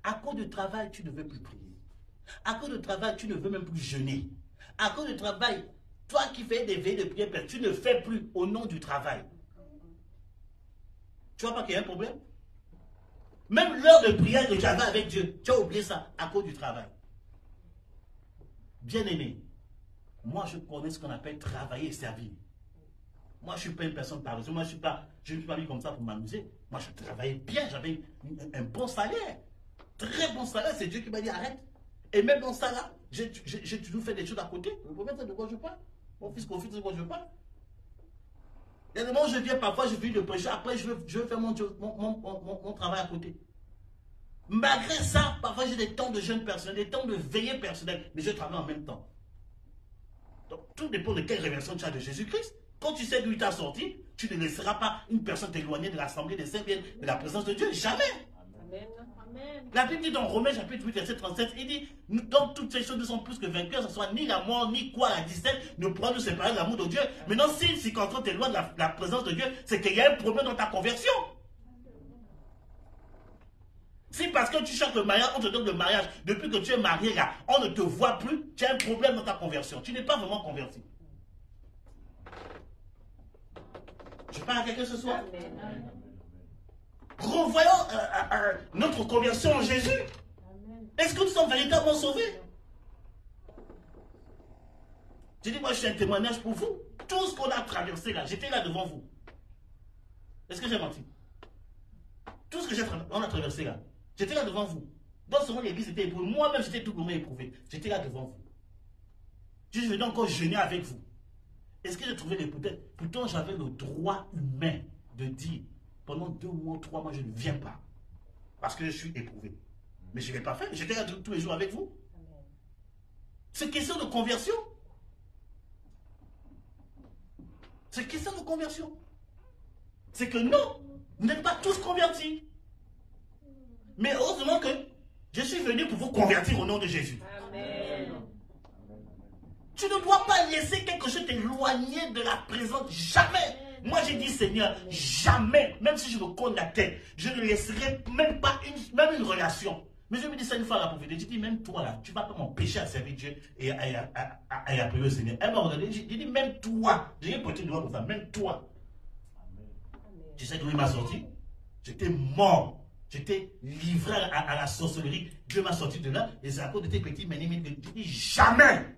À cause du travail, tu ne veux plus prier. À cause du travail, tu ne veux même plus jeûner. À cause du travail, toi qui fais des veillées de prière, tu ne fais plus au nom du travail. Tu vois pas qu'il y a un problème? Même l'heure de prière que j'avais avec Dieu, tu as oublié ça à cause du travail. Bien-aimé, moi je connais ce qu'on appelle travailler et servir. Moi je ne suis pas une personne paresseuse, moi je ne suis pas mis comme ça pour m'amuser. Moi je travaillais bien, j'avais un bon salaire. Très bon salaire, c'est Dieu qui m'a dit arrête. Et même dans ça là, j'ai toujours fait des choses à côté. Le problème c'est de quoi je parle. Mon fils profite de quoi je parle. Il y a des moments où je viens parfois, je vis le péché, après je veux faire mon travail à côté. Malgré ça, parfois j'ai des temps de jeûne personnel, des temps de veillée personnelle, mais je travaille en même temps. Donc tout dépend de quelle révélation tu as de Jésus-Christ. Quand tu sais d'où il t'a sorti, tu ne laisseras pas une personne t'éloigner de l'assemblée des saints, de la présence de Dieu. Jamais. Amen. Amen. La Bible dit dans Romains chapitre 8, verset 37, il dit, donc toutes ces choses ne sont plus que vainqueurs, ce soit ni la mort, ni quoi, la 17, ne pourra nous séparer de l'amour de Dieu. Maintenant, si une circonstance t'éloigne de la présence de Dieu, c'est qu'il y a un problème dans ta conversion. Si parce que tu cherches le mariage, on te donne le mariage, depuis que tu es marié là, on ne te voit plus, tu as un problème dans ta conversion. Tu n'es pas vraiment converti. Je parle à quelqu'un ce soir. Revoyons notre conversion en Jésus. Est-ce que nous sommes véritablement sauvés? Je dis, moi je suis un témoignage pour vous. Tout ce qu'on a traversé là, j'étais là devant vous. Est-ce que j'ai menti? Tout ce que on a traversé là, j'étais là devant vous. Dans ce moment, l'église était éprouvée. Moi-même, j'étais tout le monde éprouvé. J'étais là devant vous. Je venais encore jeûner avec vous. Est-ce que j'ai trouvé les peut-être? Pourtant, j'avais le droit humain de dire, pendant 2 mois, 3 mois, je ne viens pas. Parce que je suis éprouvé. Mais je ne l'ai pas fait. J'étais là tous les jours avec vous. C'est question de conversion. C'est question de conversion. C'est que non, vous n'êtes pas tous convertis. Mais heureusement que je suis venu pour vous convertir au nom de Jésus. Amen. Tu ne dois pas laisser quelque chose t'éloigner de la présence. Jamais. Moi j'ai dit Seigneur, jamais, même si je me cogne la tête, je ne laisserai même pas une relation. Mais je me dis ça une fois à la prophétie. Je dis même toi là, tu ne vas pas m'empêcher à servir Dieu et à prier le Seigneur. Elle m'a regardé, j'ai dit même toi. J'ai porté le doigt comme ça, même toi. Tu sais d'où il m'a sorti? J'étais mort. J'étais livré à la sorcellerie. Dieu m'a sorti de là. Et c'est à cause de tes petits ménimes que je dis jamais.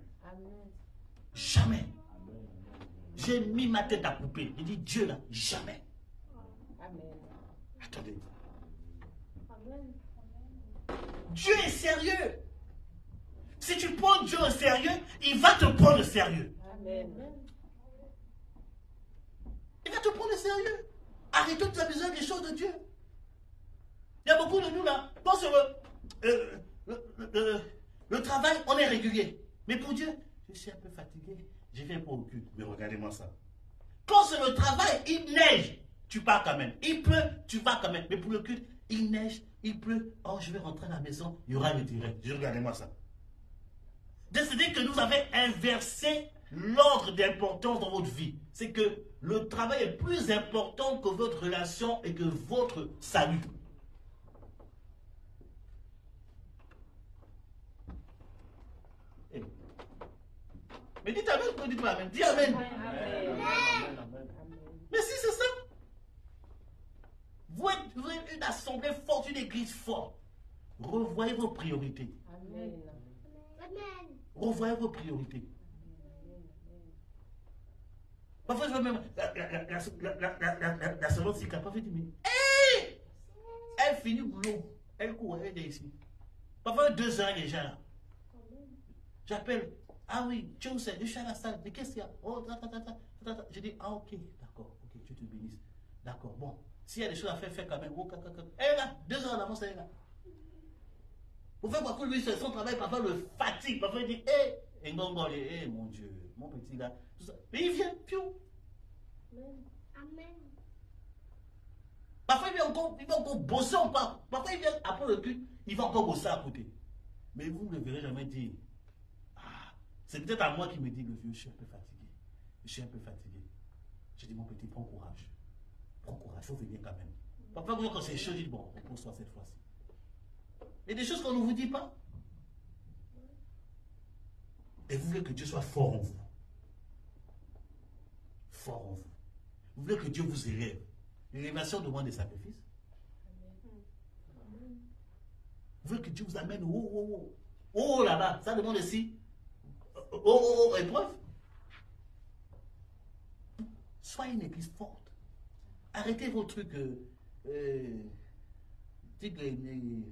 Jamais. J'ai mis ma tête à couper. J'ai dit, Dieu là, jamais. Amen. Attendez. Dieu est sérieux. Si tu prends Dieu au sérieux, il va te prendre au sérieux. Amen. Il va te prendre au sérieux. Arrêtons de abuser des choses de Dieu. Il y a beaucoup de nous là. Quand sur le travail, on est régulier. Mais pour Dieu, je suis un peu fatigué. Je viens pour le culte. Mais regardez-moi ça. Quand sur le travail, il neige, tu pars quand même. Il pleut, tu vas quand même. Mais pour le culte, il neige, il pleut. Oh, je vais rentrer à la maison. Il y aura le direct. Regardez-moi ça. Décidez que nous avons inversé l'ordre d'importance dans votre vie. C'est que le travail est plus important que votre relation et que votre salut. Hey. Mais dites Amen, ou dites pas Amen. Dis Amen. Mais si c'est ça. Vous êtes une assemblée forte, une église forte. Revoyez vos priorités. Amen. Revoyez vos priorités. Parfois, je vois même la servante Sika, parfois, je dis, mais hey! Elle finit le boulot. Elle court, elle est ici. Parfois, 2 heures déjà là. J'appelle. Ah oui, tu sais, je suis à la salle. Mais qu'est-ce qu'il y a? Oh, je dis, ah ok, d'accord, ok, Dieu te bénisse. D'accord, bon. S'il y a des choses à faire, fais quand même. Elle est là, 2 heures en avance, elle est là. Vous faites parfois lui, son travail, parfois le fatigue. Parfois il dit, hé, mon Dieu, mon petit gars. Tout ça. Mais il vient, piou. Amen. Parfois il va encore bosser encore. Parfois il vient, après le culte, il va encore bosser à côté. Mais vous ne le verrez jamais dire. Ah, c'est peut-être à moi qui me dit, le vieux, je suis un peu fatigué. Je suis un peu fatigué. Je dis, mon petit, prends courage. Prends courage, il faut venir quand même. Parfois quand c'est chaud, je dis, bon, repose-toi cette fois-ci. Il y a des choses qu'on ne vous dit pas. Et vous voulez que Dieu soit fort en vous. Fort en vous. Vous voulez que Dieu vous élève. L'élévation demande des sacrifices. Vous voulez que Dieu vous amène haut là-bas. Ça demande aussi épreuve. Soyez une église forte. Arrêtez vos trucs.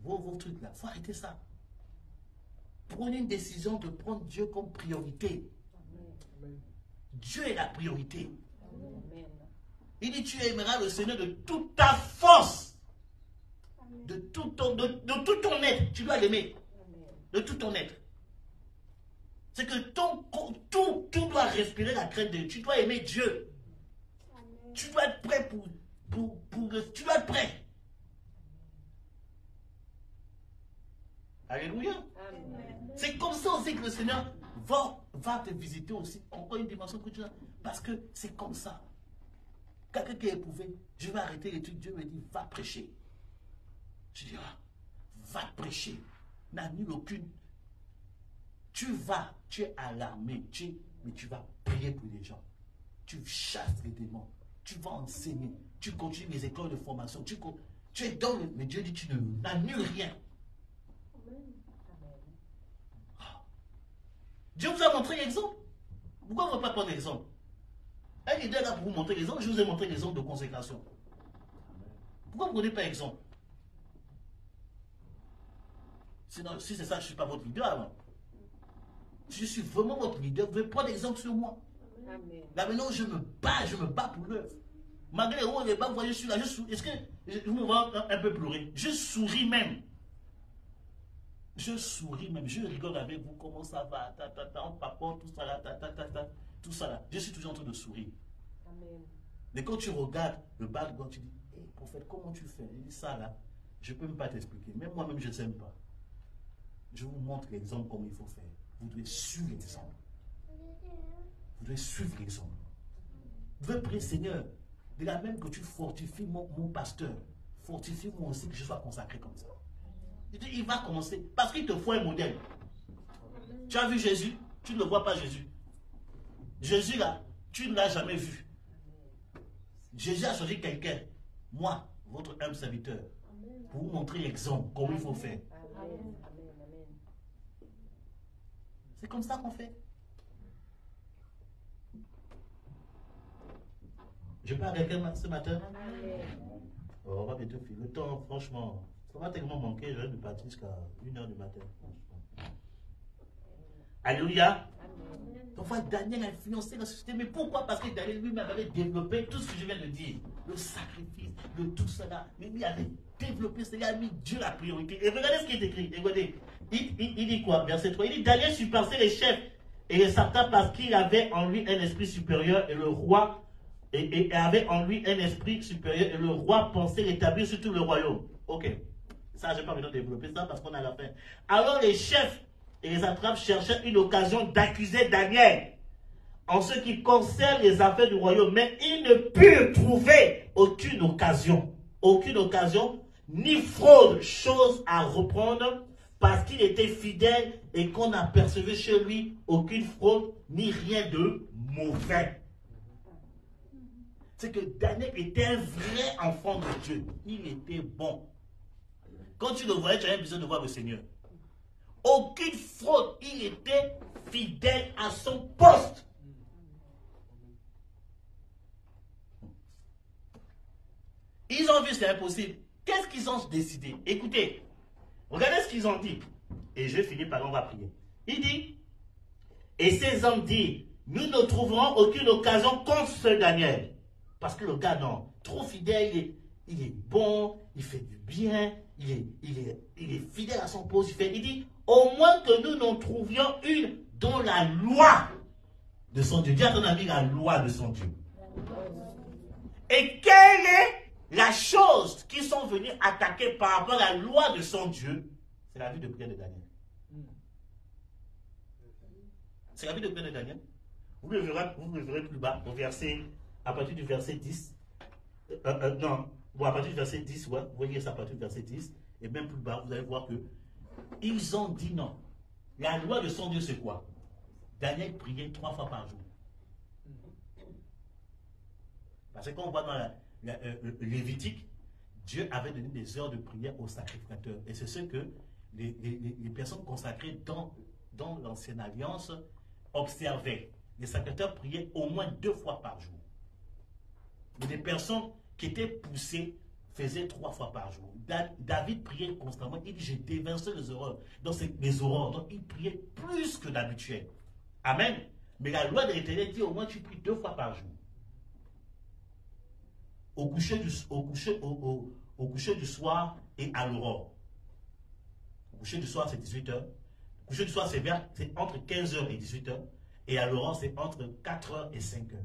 Vos trucs là, il faut arrêter ça. Prenez une décision de prendre Dieu comme priorité. Amen. Dieu est la priorité. Amen. Il dit, tu aimeras le Seigneur de toute ta force, de tout ton être. Tu dois l'aimer, de tout ton être. C'est que tout doit respirer la crainte de Dieu. Tu dois aimer Dieu. Amen. Tu dois être prêt tu dois être prêt. Alléluia. Amen. C'est comme ça aussi que le Seigneur va te visiter aussi. Encore une dimension que tu as. Parce que c'est comme ça. Quelqu'un qui est éprouvé, je vais arrêter l'étude. Dieu me dit, va prêcher. Je dis, va prêcher. N'annule aucune. Tu es alarmé, mais tu vas prier pour les gens. Tu chasses les démons. Tu vas enseigner. Tu continues les écoles de formation. Tu es dans le... Mais Dieu dit, tu n'annules rien. Dieu vous a montré l'exemple. Pourquoi vous ne pas prendre l'exemple? Un leader là pour vous montrer l'exemple, je vous ai montré l'exemple de consécration. Pourquoi vous ne prenez pas l'exemple? Sinon, si c'est ça, je ne suis pas votre leader alors. Si je suis vraiment votre leader, vous devez prendre l'exemple sur moi. Amen. Là maintenant, je me bats pour l'œuvre. Malgré les hauts et les bas, vous voyez, je suis là, est-ce que vous me voyez un peu pleurer? Je souris même. Je souris même, je rigole avec vous, comment ça va, on papote, tout ça là, tout ça là. Je suis toujours en train de sourire. Amen. Mais quand tu regardes le background, tu dis, hey, prophète, comment tu fais? Il dit ça là, je ne peux même pas t'expliquer. Même moi-même, je ne sais même pas. Je vous montre l'exemple comment il faut faire. Vous devez suivre l'exemple. Vous devez suivre l'exemple. Vous devez prier, Seigneur, de la même que tu fortifies mon pasteur, fortifie-moi aussi que je sois consacré comme ça. Il va commencer, parce qu'il te faut un modèle. Tu as vu Jésus, tu ne le vois pas Jésus. Jésus là, tu ne l'as jamais vu. Jésus a choisi quelqu'un, moi, votre humble serviteur, pour vous montrer l'exemple, comment il faut faire. Amen. Amen. Amen. C'est comme ça qu'on fait. Je parle à quelqu'un ce matin. Oh, on va bientôt finir. Le temps, franchement, ça va tellement manquer. Je vais de partir jusqu'à 1h du matin. Alléluia. On voit Daniel influencer la société. Mais pourquoi? Parce que Daniel lui-même avait développé tout ce que je viens de dire. Le sacrifice, de tout cela. Mais il avait développé cela, il a mis Dieu la priorité. Et regardez ce qui est écrit. Regardez. Il dit quoi? Verset 3. Il dit Daniel surpassait les chefs et les satraps parce qu'il avait en lui un esprit supérieur et le roi et avait en lui un esprit supérieur et le roi pensait l'établir sur tout le royaume. Ok. Ça, je n'ai pas besoin de développer ça parce qu'on a la fin. Alors les chefs et les satrapes cherchaient une occasion d'accuser Daniel en ce qui concerne les affaires du royaume, mais ils ne purent trouver aucune occasion, ni fraude, chose à reprendre, parce qu'il était fidèle et qu'on n'apercevait chez lui aucune fraude, ni rien de mauvais. C'est que Daniel était un vrai enfant de Dieu. Il était bon. Quand tu le voyais, tu avais besoin de voir le Seigneur. Aucune fraude. Il était fidèle à son poste. Ils ont vu c'est impossible. Qu'est-ce qu'ils ont décidé? Écoutez, regardez ce qu'ils ont dit. Et je finis par on va prier. Il dit, et ces hommes disent, nous ne trouverons aucune occasion contre ce Daniel. Parce que le gars, non, trop fidèle, il est bon, il fait du bien, il est fidèle à son poste. Il dit, au moins que nous n'en trouvions une dans la loi de son Dieu. Dis à ton ami la loi de son Dieu. Et quelle est la chose qu'ils sont venus attaquer par rapport à la loi de son Dieu? C'est la vie de prière de Daniel. C'est la vie de prière de Daniel. Vous le verrez plus bas, au verset, à partir du verset 10. Non, bon, à partir du verset 10, ouais, vous voyez ça à partir du verset 10. Et même plus bas, vous allez voir que ils ont dit non. La loi de son Dieu, c'est quoi? Daniel priait 3 fois par jour. Parce que quand on voit dans le Lévitique, Dieu avait donné des heures de prière aux sacrificateurs. Et c'est ce que les personnes consacrées dans l'ancienne alliance observaient. Les sacrificateurs priaient au moins 2 fois par jour. Mais les personnes qui étaient poussées faisaient 3 fois par jour. David priait constamment. Il dit, j'ai dévancé les horreurs. Donc, c'est les horreurs. Donc, il priait plus que d'habituel. Amen. Mais la loi de l'Éternel dit, au moins, tu pries 2 fois par jour. Au coucher du soir et à l'aurore. Au coucher du soir, c'est 18h. Au coucher du soir, c'est entre 15h et 18h. Et à l'aurore, c'est entre 4h et 5h.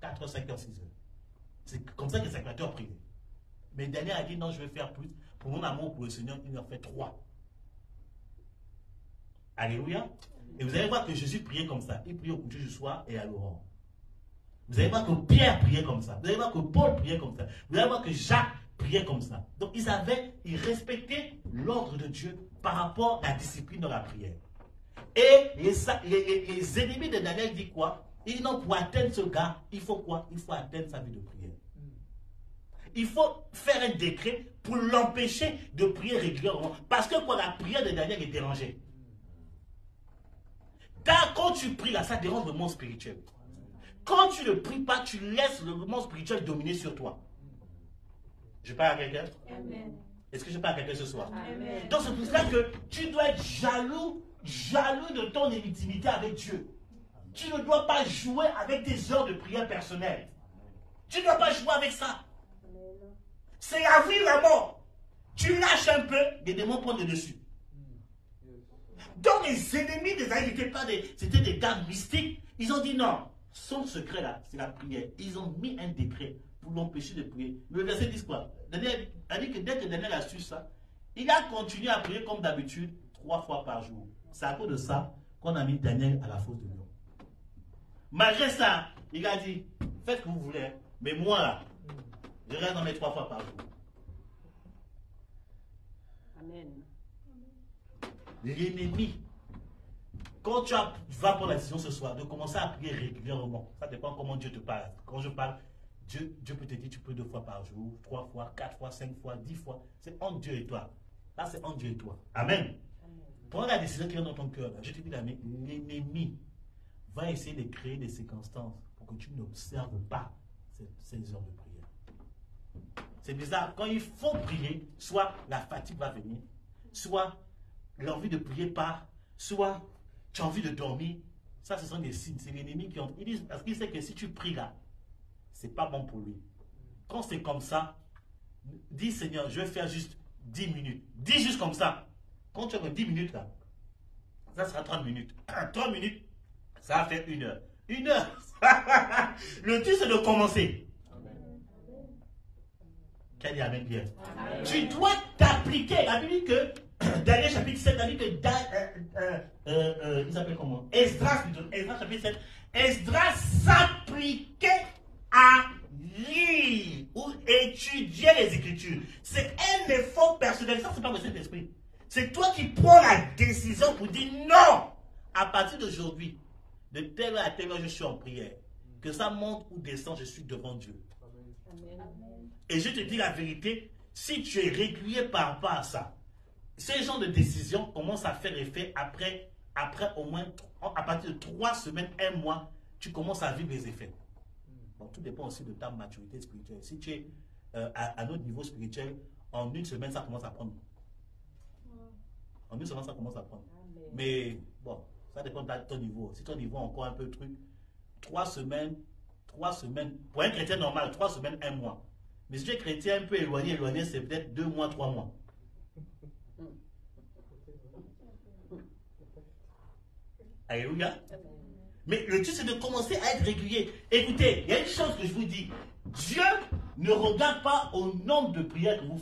4h, 5h, 6h. C'est comme ça que les sacrificateurs priaient. Mais Daniel a dit, non, je vais faire plus. Pour mon amour pour le Seigneur, il en fait 3. Alléluia. Et vous allez voir que Jésus priait comme ça. Il priait au coucher du soir et à l'aurore. Vous allez voir que Pierre priait comme ça. Vous allez voir que Paul priait comme ça. Vous allez voir que Jacques priait comme ça. Donc ils respectaient l'ordre de Dieu par rapport à la discipline de la prière. Et les ennemis de Daniel disent quoi? Ils disent non, pour atteindre ce gars, il faut quoi? Il faut atteindre sa vie de prière. Il faut faire un décret pour l'empêcher de prier régulièrement. Parce que quoi, la prière de Daniel est dérangée. Quand tu pries là, ça dérange le monde spirituel. Quand tu ne pries pas, tu laisses le monde spirituel dominer sur toi. Je parle à quelqu'un? Est-ce que je parle à quelqu'un ce soir? Amen. Donc c'est pour cela que tu dois être jaloux de ton intimité avec Dieu. Tu ne dois pas jouer avec tes heures de prière personnelles. Tu ne dois pas jouer avec ça. C'est la vie, la mort. Tu lâches un peu, les démons prennent le dessus. Donc les ennemis des aïeux c'était des gars mystiques. Ils ont dit non. Son secret là, c'est la prière. Ils ont mis un décret pour l'empêcher de prier. Le verset dit quoi? Daniel a dit que dès que Daniel a su ça, il a continué à prier comme d'habitude 3 fois par jour. C'est à cause de ça qu'on a mis Daniel à la fosse de lion. Malgré ça, il a dit, faites ce que vous voulez, mais moi là, je reste dans mes 3 fois par jour. Amen. L'ennemi, quand tu vas prendre la décision ce soir de commencer à prier régulièrement, ça dépend comment Dieu te parle. Quand je parle, Dieu peut te dire tu pries 2 fois par jour, 3 fois, 4 fois, 5 fois, 10 fois. C'est entre Dieu et toi. Là, c'est entre Dieu et toi. Amen. Prends la décision qui est dans ton cœur. Là. Je te dis, l'ennemi va essayer de créer des circonstances pour que tu n'observes pas ces heures de prière. C'est bizarre. Quand il faut prier, soit la fatigue va venir, soit l'envie de prier part, soit tu as envie de dormir. Ça, ce sont des signes. C'est l'ennemi qui entre. Parce qu'il sait que si tu pries là, c'est pas bon pour lui. Quand c'est comme ça, dis Seigneur, je vais faire juste 10 minutes. Dis juste comme ça. Quand tu as 10 minutes là, ça sera 30 minutes. 30 minutes, ça va faire 1 heure. 1 heure. Le but, c'est de commencer. Quel est Amen bien. Tu dois t'appliquer. La Bible dit que, Daniel chapitre 7, la Bible dit que, il s'appelle comment? Esdras, plutôt. Esdras chapitre 7. Esdras s'appliquait à lire ou étudier les Écritures. C'est un effort personnel. Ça, c'est pas le Saint-Esprit. C'est toi qui prends la décision pour dire non. À partir d'aujourd'hui, de telle heure à telle heure, je suis en prière. Que ça monte ou descend, je suis devant Dieu. Amen. Et je te dis la vérité, si tu es régulier par rapport à ça, ces genres de décisions commencent à faire effet après au moins, à partir de 3 semaines, 1 mois, tu commences à vivre les effets. Bon, tout dépend aussi de ta maturité spirituelle. Si tu es à notre niveau spirituel, en 1 semaine, ça commence à prendre. En 1 semaine, ça commence à prendre. Mais bon, ça dépend de ton niveau. Si ton niveau est encore un peu truc, 3 semaines, pour un chrétien normal, 3 semaines, 1 mois. Mais si tu es chrétien un peu éloigné, c'est peut-être 2 mois, 3 mois. Alléluia. Mais le truc, c'est de commencer à être régulier. Écoutez, il y a une chose que je vous dis. Dieu ne regarde pas au nombre de prières que vous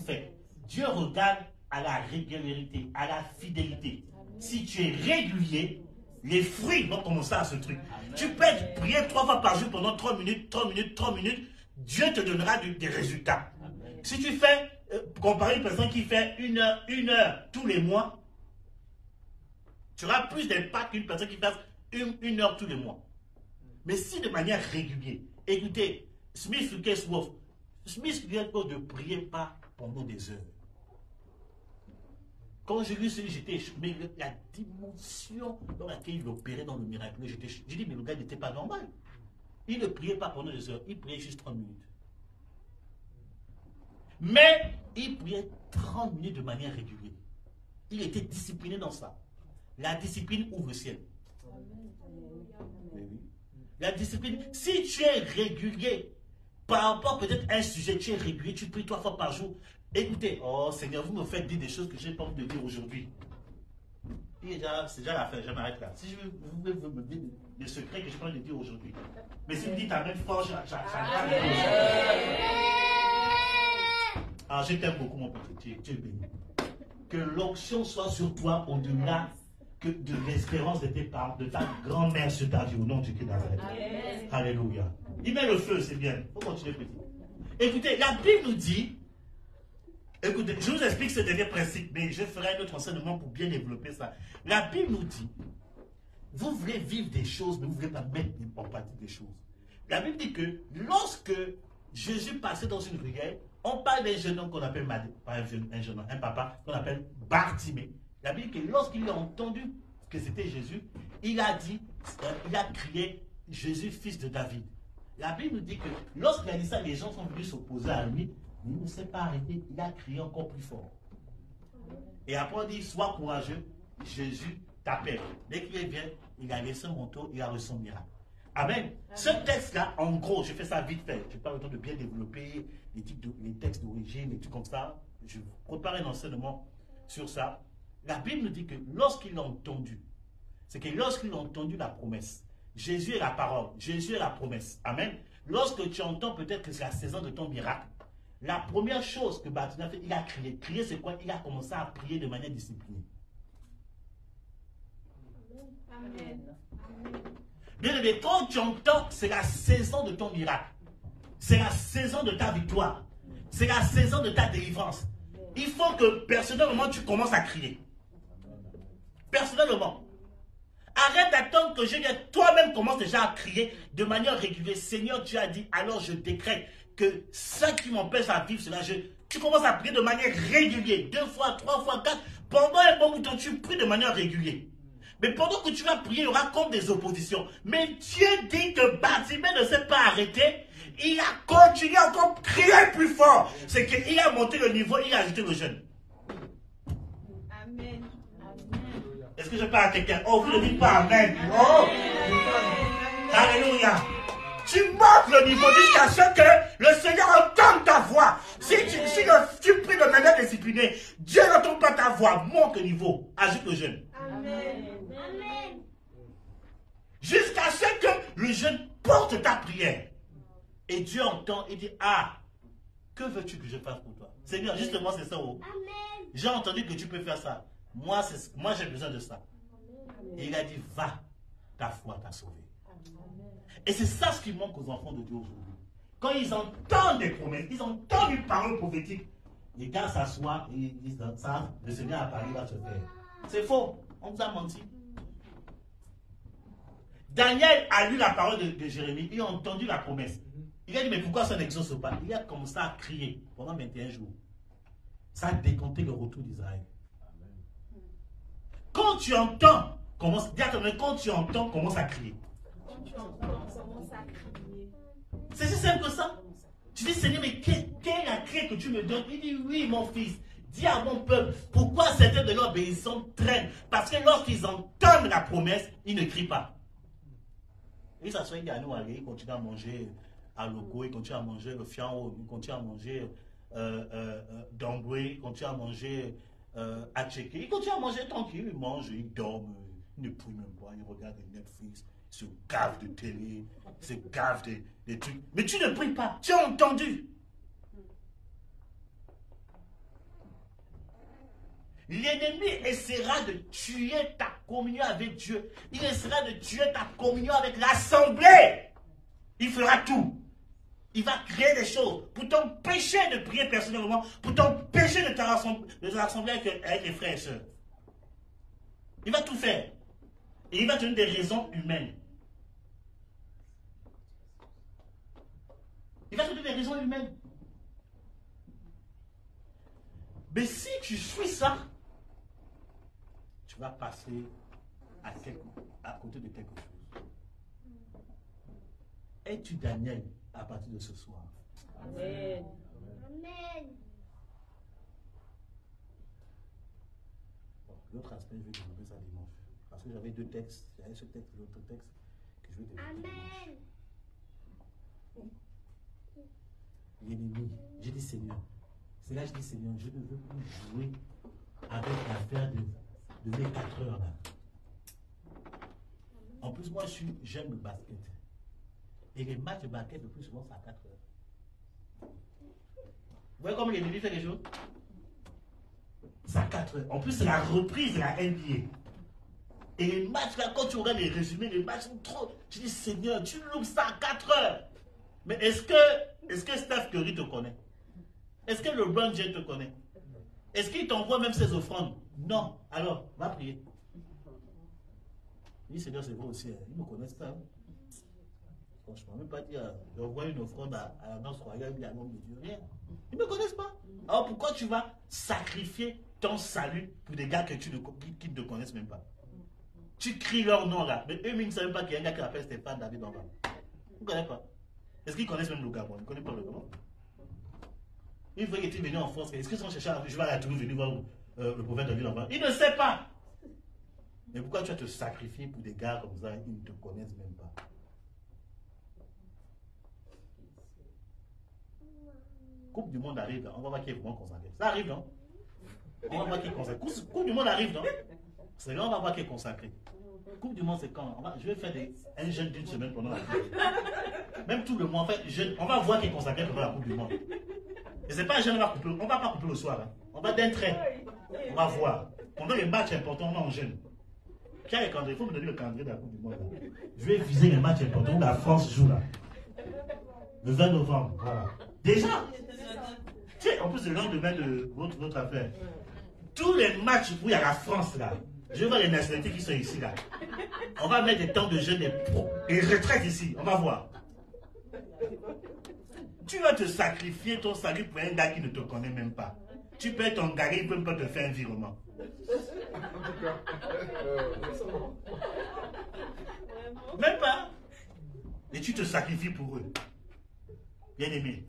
faites. Dieu regarde à la régularité, à la fidélité. Si tu es régulier, les fruits vont commencer à ce truc. Tu peux prier 3 fois par jour pendant 3 minutes, Dieu te donnera des résultats. Si tu fais, comparer une personne qui fait 1 heure tous les mois, tu auras plus d'impact qu'une personne qui fasse 1 heure tous les mois. Mais si de manière régulière, écoutez, Smith Wigglesworth ne priait pas pendant des heures. Quand j'ai lu celui, j'étais mais la dimension dans laquelle il opérait dans le miracle, j'ai dit, mais le gars n'était pas normal. Il ne priait pas pendant des heures, il priait juste 30 minutes. Mais il priait 30 minutes de manière régulière. Il était discipliné dans ça. La discipline ouvre le ciel. La discipline, si tu es régulier, par rapport peut-être à un sujet, tu es régulier, tu pries 3 fois par jour. Écoutez, oh Seigneur, vous me faites dire des choses que je n'ai pas envie de dire aujourd'hui. C'est déjà la fin, je m'arrête là. Si vous voulez me dire des secrets que je n'ai pas envie de dire aujourd'hui. Mais si vous dites Amen fort, alors je t'aime beaucoup mon petit, tu es béni. Que l'onction soit sur toi au-delà que de l'espérance de tes parents, de ta grand-mère sur ta vie, au nom de Jésus Nazareth. Alléluia. Il met le feu, c'est bien. Il faut continuer petit. Écoutez, la Bible nous dit, écoutez, je vous explique ce dernier principe, mais je ferai un autre enseignement pour bien développer ça. La Bible nous dit, vous voulez vivre des choses, mais vous ne voulez pas mettre en pratique des choses. La Bible dit que lorsque Jésus passait dans une rivière, on parle d'un jeune homme qu'on appelle, pas un jeune homme, un papa qu'on appelle Bartimée. La Bible dit que lorsqu'il a entendu que c'était Jésus, il a crié, Jésus, fils de David. La Bible nous dit que lorsqu'il a dit ça, les gens sont venus s'opposer à lui, mais il ne s'est pas arrêté, il a crié encore plus fort. Et après on dit, sois courageux, Jésus t'appelle. Dès qu'il vient, il a laissé son manteau, il a reçu son miracle. Amen. Ce texte-là, en gros, je fais ça vite fait. Je n'ai pas le temps de bien développer les textes d'origine, les trucs comme ça. Je prépare un enseignement sur ça. La Bible nous dit que lorsqu'il a entendu, c'est que lorsqu'il a entendu la promesse, Jésus est la parole, Jésus est la promesse. Amen. Lorsque tu entends peut-être que c'est la saison de ton miracle, la première chose que Bartimée a fait, il a crié. Crier, c'est quoi? Il a commencé à prier de manière disciplinée. Amen. Bien aimé, quand tu entends, c'est la saison de ton miracle. C'est la saison de ta victoire. C'est la saison de ta délivrance. Il faut que personnellement, tu commences à crier. Personnellement. Arrête d'attendre que je vienne. Toi-même commence déjà à crier de manière régulière. Seigneur, tu as dit, alors je décrète que ça qui m'empêche à vivre cela, tu commences à prier de manière régulière. 2 fois, 3 fois, 4. Pendant un bon bout de temps, tu pries de manière régulière. Mais pendant que tu vas prier, il y aura comme des oppositions. Mais Dieu dit que Bartimée ne s'est pas arrêté. il a continué à encore crier plus fort. C'est qu'il a monté le niveau, il a ajouté le jeûne. Amen. Est-ce que je parle à quelqu'un? Oh, vous ne dites pas Amen. Oh. Alléluia. Tu montes le niveau jusqu'à ce que le Seigneur entende ta voix. Si tu pries de manière disciplinée, Dieu n'entend pas ta voix. Monte le niveau. Ajoute le jeûne. Amen. Jusqu'à ce que le jeûne porte ta prière. Et Dieu entend et dit, ah, que veux-tu que je fasse pour toi? Seigneur, justement, c'est ça. Oh. J'ai entendu que tu peux faire ça. Moi j'ai besoin de ça. Et il a dit, va, ta foi t'a sauvé. Et c'est ça ce qui manque aux enfants de Dieu aujourd'hui. Quand ils entendent des promesses, ils entendent une parole prophétique, les gars s'assoient et ils disent, ça, le Seigneur à Paris va se faire. C'est faux, on vous a menti. Daniel a lu la parole de Jérémie, il a entendu la promesse. Il a dit, mais pourquoi ça n'exauce pas? Il a commencé à crier pendant 21 jours. Ça a décompté le retour d'Israël. Quand tu entends, commence à crier. C'est si simple que ça. Tu dis, Seigneur, mais quelle est la clé que tu me donnes? Il dit, oui, mon fils, dis à mon peuple, pourquoi certains de leurs obéissants traînent? Parce que lorsqu'ils entendent la promesse, ils ne crient pas. Et ça soit ils continuent à manger à logo, ils continuent à manger le fiao, ils continuent à manger d'amboué, ils continuent à manger à checker, ils continuent à manger tranquille, ils mangent, ils dorment, ils ne prient même pas, ils regardent Netflix, ils se gavent de télé, ils se gavent des trucs. Mais tu ne pries pas, tu as entendu. L'ennemi essaiera de tuer ta communion avec Dieu. Il essaiera de tuer ta communion avec l'assemblée. Il fera tout. Il va créer des choses pour t'empêcher de prier personnellement, pour t'empêcher de te rassembler avec les frères et sœurs. Il va tout faire. Et il va te donner des raisons humaines. Il va te donner des raisons humaines. Mais si tu suis ça, tu vas passer à côté de quelque chose. Es-tu Daniel à partir de ce soir? Amen. Amen. Bon, l'autre aspect, je vais développer ça dimanche. Parce que j'avais deux textes. J'avais ce texte et l'autre texte que je vais développer dimanche. L'ennemi, j'ai dit Seigneur. C'est là que je dis Seigneur, je ne veux plus jouer avec l'affaire de mes 4 heures là. En plus, moi j'aime le basket. Et les matchs de basket, le plus souvent, c'est à 4 heures. Vous voyez comment l'ennemi fait les choses? C'est à 4 heures. En plus, c'est la reprise de la NBA. Et les matchs là, quand tu regardes les résumés, les matchs sont trop. Tu dis Seigneur, tu loupes ça à 4 heures. Mais est-ce que Steph Curry te connaît? Est-ce que LeBron James te connaît? Est-ce qu'il t'envoie même ses offrandes? Non. Alors, va prier. Il dit, Seigneur, c'est vrai aussi. Ils me connaissent pas. Hein? Franchement, même pas dire, j'envoie une offrande à la noce royale, il y a l'homme de Dieu. Rien. Ils ne me connaissent pas. Alors, pourquoi tu vas sacrifier ton salut pour des gars qui ne te connaissent même pas? Tu cries leur nom là. Mais eux, ils ne savent même pas qu'il y a un gars qui s'appelle Stéphane David en bas. Ils ne connaissent pas. Est-ce qu'ils connaissent même le Gabon? Ils ne connaissent pas le Gabon. Une fois qu'il était venu en France, est-ce qu'ils sont cherchés à... Je vais à la Toulouse venir voir le prophète David en bas. Il ne sait pas. Mais pourquoi tu vas te sacrifier pour des gars comme ça? Ils ne te connaissent même pas. Coupe du monde arrive, on va voir qui est vraiment consacré. Ça arrive, non? On va voir qui est consacré. Coupe du monde arrive, non? C'est là, on va voir qui est consacré. Coupe du monde, c'est quand? Je vais faire un jeûne d'une semaine pendant la coupe. Même tout le mois, en fait, on va voir qui est consacré pendant la coupe du monde. Et c'est pas un jeûne, on va pas couper le soir. Hein. On va d'un trait. On va voir. Pendant les matchs importants, on va en jeûne. Qui a les calendriers? Il faut me donner le calendrier de la coupe du monde. Là. Je vais viser les matchs importants où la France joue là. Le 20 novembre, voilà. Déjà! Tu sais, en plus, c'est le lendemain de votre affaire. Tous les matchs où il y a la France là, je vois les nationalités qui sont ici là. On va mettre des temps de jeûne et retraite ici. On va voir. Tu vas te sacrifier ton salut pour un gars qui ne te connaît même pas. Tu peux être engagé, il ne peut même pas te faire un virement. Même pas. Et tu te sacrifies pour eux. Bien aimé.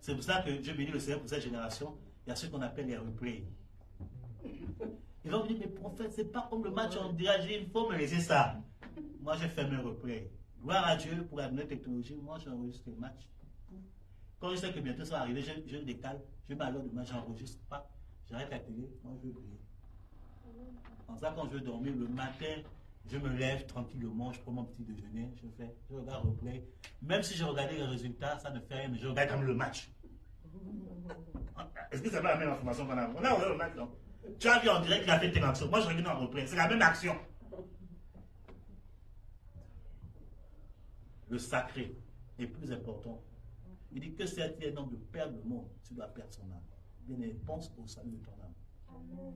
C'est pour ça que Dieu bénit le Seigneur pour cette génération. Il y a ce qu'on appelle les replays. Ils vont me dire, mais prophète, c'est pas comme le match en direct, il faut me laisser ça. Moi, j'ai fait mes replays. Gloire à Dieu pour la nouvelle technologie. Moi, j'enregistre les matchs. Quand je sais que bientôt ça va arriver, je le décale. Je mets à l'heure de match, j'enregistre pas. J'arrête la télé. Moi, je veux prier. En ça, quand je veux dormir le matin, je me lève tranquillement, je prends mon petit déjeuner, je regarde le replay. Même si je regardais les résultats, ça ne fait rien, mais je regarde quand même le match. Est-ce que c'est pas la même information qu'on a? On a regardé le match, non? Tu as vu en direct qu'il a fait telle action. Moi, je regarde en replay. C'est la même action. Le sacré est plus important. Il dit que c'est un homme de perdre le monde, tu dois perdre son âme. Bien, pense au salut de ton âme. Amen.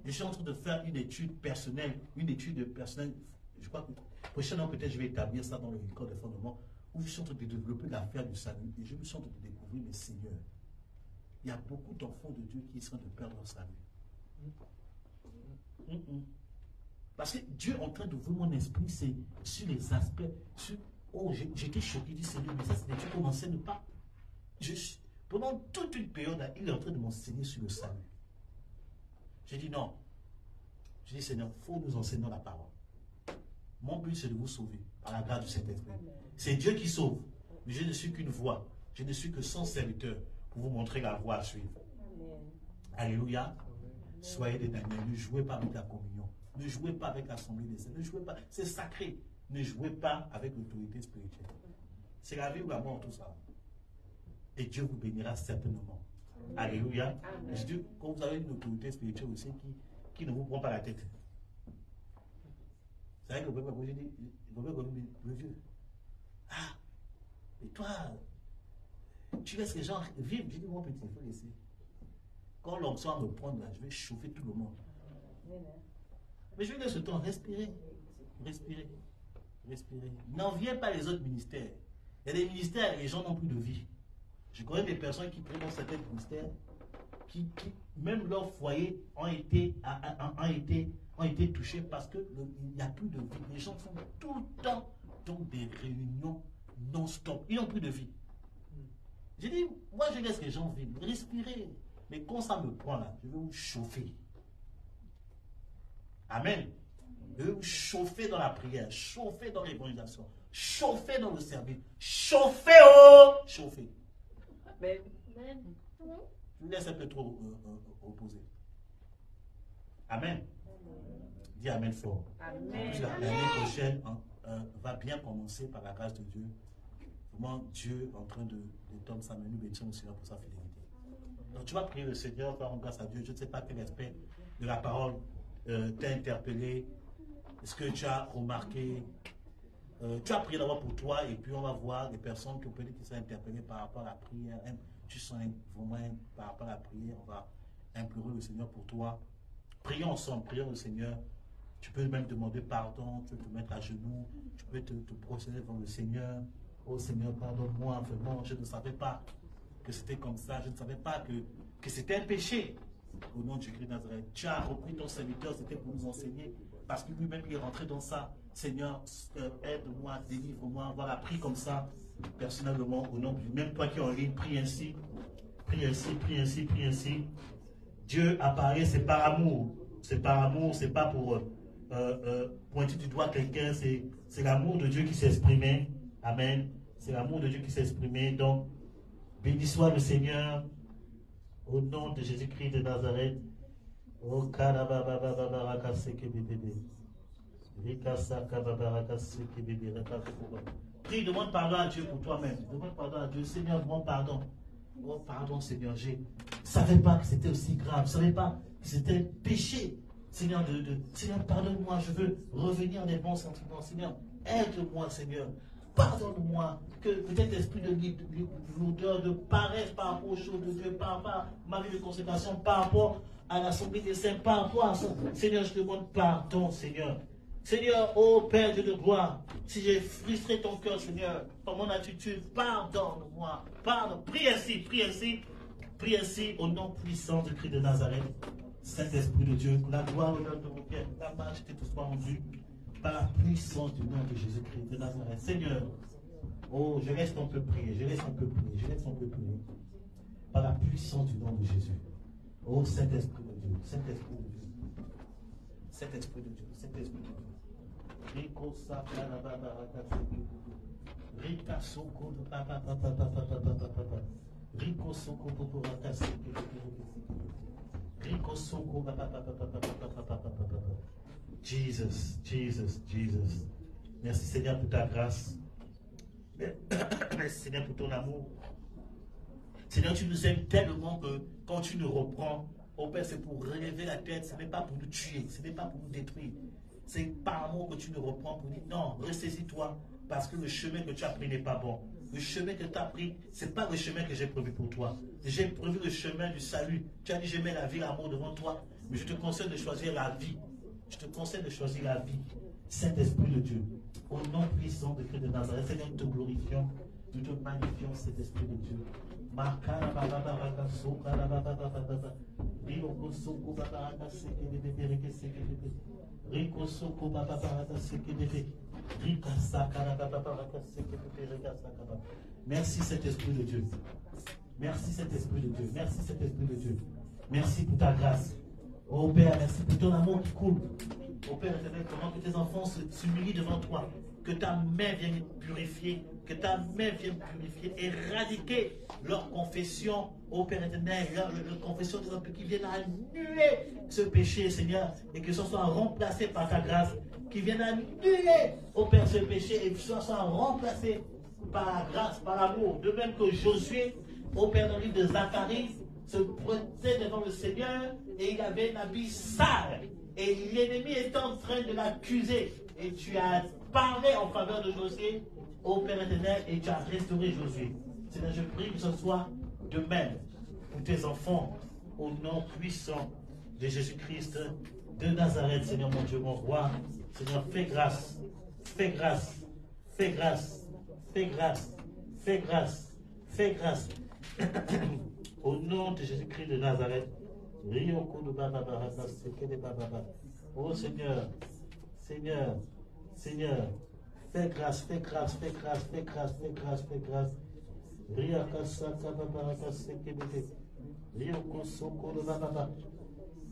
Je suis en train de faire une étude personnelle, je crois que prochainement peut-être je vais établir ça dans le corps de fondement, où je suis en train de développer l'affaire du salut et je me suis en train de découvrir le Seigneur. Il y a beaucoup d'enfants de Dieu qui sont en train de perdre leur salut. Parce que Dieu est en train d'ouvrir mon esprit, c'est sur les aspects, oh, j'étais choqué du Seigneur, mais ça c'est des trucs qu'on n'enseigne pas. Pendant toute une période, il est en train de m'enseigner sur le salut. J'ai dit non. J'ai dit Seigneur, il faut nous enseigner la parole. Mon but c'est de vous sauver par la grâce du Saint-Esprit. C'est Dieu qui sauve. Mais je ne suis qu'une voix. Je ne suis que son serviteur pour vous montrer la voie à suivre. Alléluia. Soyez des Daniel. Ne jouez pas avec la communion. Ne jouez pas avec l'assemblée des saints. Ne jouez pas. C'est sacré. Ne jouez pas avec l'autorité spirituelle. C'est la vie ou la mort, tout ça. Et Dieu vous bénira certainement. Alléluia. Je dis, quand vous avez une autorité spirituelle aussi qui ne vous prend pas la tête. C'est vrai que le peuple, j'ai dit, le vieux. Ah, et toi, tu laisses les gens vivre. J'ai dit, mon petit, il faut laisser. Quand l'onction va me prendre là, je vais chauffer tout le monde. Mais je vais laisser ce temps respirer. Respirer. Respirer. N'enviez pas les autres ministères. Il y a des ministères, les gens n'ont plus de vie. Je connais des personnes qui prennent dans certains ministères, qui même leur foyer ont été touchés parce qu'il n'y a plus de vie. Les gens sont tout le temps dans des réunions non-stop. Ils n'ont plus de vie. J'ai dit, moi je laisse les gens vivre, respirer. Mais quand ça me prend là, je vais vous chauffer. Amen. Je vais vous chauffer dans la prière, chauffer dans l'évangélisation, chauffer dans le service, chauffer, chauffer. Amen. Je vous laisse un peu trop reposer. Amen. Dis Amen fort. Amen. L'année prochaine va bien commencer par la grâce de Dieu. Vraiment, Dieu est en train de tendre sa main. Nous bénissons le Seigneur pour sa fidélité. Donc tu vas prier le Seigneur, tu vas rendre grâce à Dieu. Je ne sais pas quel aspect de la parole t'a interpellé. Est-ce que tu as remarqué? Tu as prié d'abord pour toi et puis on va voir des personnes qui peut-être qui sont interpellées par rapport à la prière. Tu sens vraiment par rapport à la prière, on va implorer le Seigneur pour toi. Prions ensemble, prions le Seigneur. Tu peux même demander pardon, tu peux te mettre à genoux, tu peux te procéder devant le Seigneur. Oh Seigneur, pardonne-moi, vraiment, je ne savais pas que c'était comme ça, je ne savais pas que c'était un péché. Au nom de Jésus de Nazareth, tu as repris ton serviteur, c'était pour nous enseigner, parce que lui-même il est rentré dans ça. Seigneur, aide-moi, délivre-moi. Voilà, prie comme ça, personnellement, au nom de Dieu. Même toi qui es en ligne, prie ainsi. Prie ainsi, prie ainsi, prie ainsi. Dieu apparaît, c'est par amour. C'est par amour, c'est pas pour pointer du doigt quelqu'un. C'est l'amour de Dieu qui s'est exprimé. Amen. C'est l'amour de Dieu qui s'est exprimé. Donc, béni soit le Seigneur. Au nom de Jésus-Christ de Nazareth. Oh, prie, demande pardon à Dieu pour toi-même. Demande pardon à Dieu. Seigneur, demande pardon. Oh, pardon, Seigneur. Je ne savais pas que c'était aussi grave. Je ne savais pas que c'était péché. Seigneur, Seigneur, pardonne-moi. Je veux revenir des bons sentiments. Seigneur, aide-moi, Seigneur. Pardonne-moi. Que peut-être l'esprit de l'odeur de paresse par rapport aux choses de Dieu, par rapport à ma vie de consécration, par rapport à l'assemblée des saints, par rapport à ça. Seigneur, je te demande pardon, Seigneur. Seigneur, ô Père Dieu de gloire, si j'ai frustré ton cœur, Seigneur, par mon attitude, pardonne-moi. Pardonne. Prie ainsi, au nom puissant du Christ de Nazareth. Saint-Esprit de Dieu, la gloire, l'honneur de mon Père, la majesté tout soit rendue par la puissance du nom de Jésus-Christ de Nazareth. Seigneur, Oh, je laisse ton peuple prier, je laisse ton peuple prier, je laisse ton peuple prier. Par la puissance du nom de Jésus. Oh, Saint-Esprit de Dieu, Saint-Esprit de Dieu. Saint-Esprit de Dieu, Saint-Esprit de Dieu. Rico Sakarababa, Rika Soko, Papa, Rico Soko, Rico Soko, Jesus, Jesus, Jesus. Merci Seigneur pour ta grâce. Merci Seigneur pour ton amour. Seigneur, tu nous aimes tellement que quand tu nous reprends, oh Père, c'est pour relever la tête, ce n'est pas pour nous tuer, ce n'est pas pour nous détruire. C'est par amour que tu nous reprends pour dire non, ressaisis-toi parce que le chemin que tu as pris n'est pas bon. Le chemin que tu as pris, ce n'est pas le chemin que j'ai prévu pour toi. J'ai prévu le chemin du salut. Tu as dit, je mets la vie, l'amour devant toi, mais je te conseille de choisir la vie. Je te conseille de choisir la vie. Saint-Esprit de Dieu, au nom puissant de Christ de Nazareth, Seigneur, nous te glorifions, nous te magnifions, cet Esprit de Dieu. Merci cet Esprit de Dieu. Merci cet Esprit de Dieu. Merci cet Esprit de Dieu. Merci pour ta grâce. Oh Père, merci pour ton amour qui coule. Oh Père éternel, comment que tes enfants s'humilient devant toi. Que ta main vienne purifier. Que ta main vienne purifier. Éradiquer leur confession. Oh Père éternel, leur confession des hommes qui viennent annuler ce péché, Seigneur. Et que ce soit remplacé par ta grâce. Qui viennent annuler, oh Père, ce péché. Et que ce soit remplacé par la grâce, par l'amour. De même que Josué, oh Père, dans le livre de Zacharie, se prêtait devant le Seigneur et il avait un habit sale. Et l'ennemi était en train de l'accuser. Et tu as parlé en faveur de Josué, ô Père éternel, et tu as restauré Josué. Seigneur, je prie que ce soit de même pour tes enfants, au nom puissant de Jésus-Christ de Nazareth, Seigneur mon Dieu, mon roi. Seigneur, fais grâce, fais grâce, fais grâce, fais grâce, fais grâce, fais grâce. Au nom de Jésus-Christ de Nazareth. Oh Seigneur, Seigneur, Seigneur, fais grâce, fais grâce, fais grâce, fais grâce, fais grâce, fais grâce.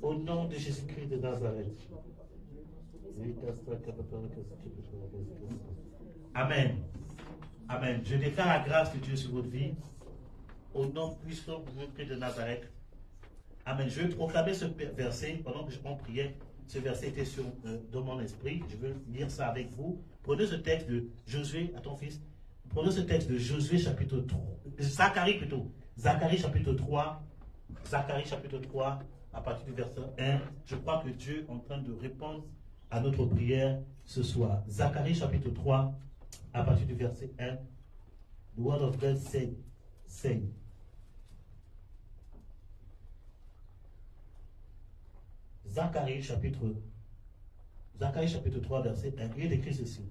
Au nom de Jésus-Christ de Nazareth. Amen. Amen. Je déclare la grâce de Dieu sur votre vie. Au nom puissant de Jésus-Christ de Nazareth. Amen. Je vais proclamer ce verset pendant que on priait. Ce verset était dans mon esprit. Je veux lire ça avec vous. Prenez ce texte de Josué, à ton fils. Prenez ce texte de Josué chapitre 3. Zacharie plutôt. Zacharie chapitre 3. Zacharie chapitre 3, à partir du verset 1. Je crois que Dieu est en train de répondre à notre prière ce soir. Zacharie chapitre 3, à partir du verset 1. The word of God say. Zacharie chapitre 3, verset 1. Il est écrit ceci.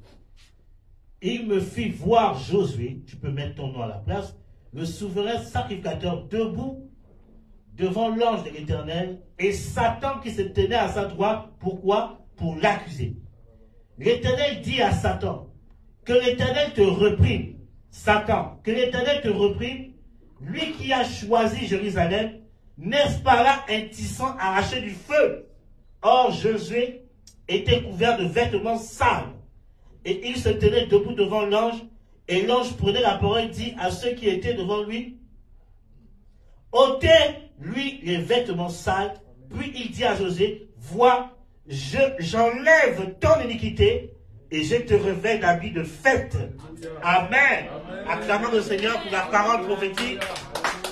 Il me fit voir Josué, tu peux mettre ton nom à la place, le souverain sacrificateur debout devant l'ange de l'Éternel et Satan qui se tenait à sa droite. Pourquoi? Pour l'accuser. L'Éternel dit à Satan, que l'Éternel te reprime. Satan, que l'Éternel te reprime, lui qui a choisi Jérusalem, n'est-ce pas là un tisson arraché du feu? Or Josué était couvert de vêtements sales, et il se tenait debout devant l'ange, et l'ange prenait la parole et dit à ceux qui étaient devant lui, ôtez-lui les vêtements sales. Puis il dit à Josué, vois, j'enlève ton iniquité, et je te revêt d'habits de fête. Amen. Acclamons le Seigneur pour la parole prophétique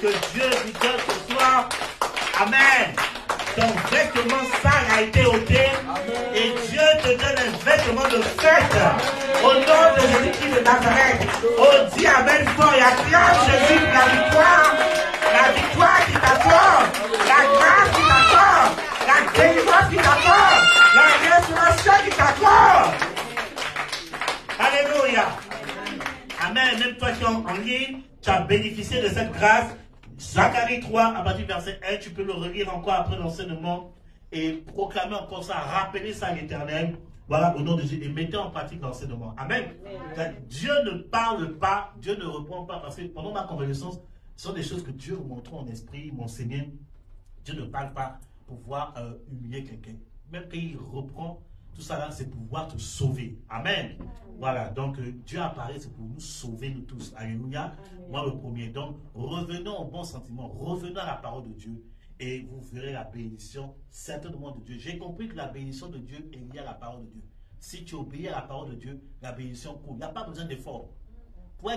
que Dieu vous donne ce soir. Amen. Ton vêtement sale a été ôté et Dieu te donne un vêtement de fête. Au nom de Jésus-Christ de Nazareth. Oh, dis Amen fort et acclame Jésus pour la victoire. La victoire qui t'attend. La grâce qui t'attend. La délivrance qui t'attend. La restauration qui t'attend. Alléluia. Amen. Même toi qui es en ligne, tu as bénéficié de cette grâce. Zacharie 3, à partir du verset 1, tu peux le relire encore après l'enseignement et proclamer encore ça, rappeler ça à l'Éternel. Voilà, au nom de Jésus. Et mettez en pratique l'enseignement. Amen. Dieu ne parle pas, Dieu ne reprend pas. Parce que pendant ma convalescence, ce sont des choses que Dieu me montre en esprit, m'enseignait. Dieu ne parle pas pour pouvoir humilier quelqu'un. Même quand il reprend tout ça là, c'est pour pouvoir te sauver. Amen. Voilà, donc Dieu apparaît, c'est pour nous sauver, nous tous. Alléluia. Moi le premier. Donc, revenons au bon sentiment, revenons à la parole de Dieu. Et vous verrez la bénédiction certainement de Dieu. J'ai compris que la bénédiction de Dieu est liée à la parole de Dieu. Si tu obéis à la parole de Dieu, la bénédiction coule. Il n'y a pas besoin d'effort. Pour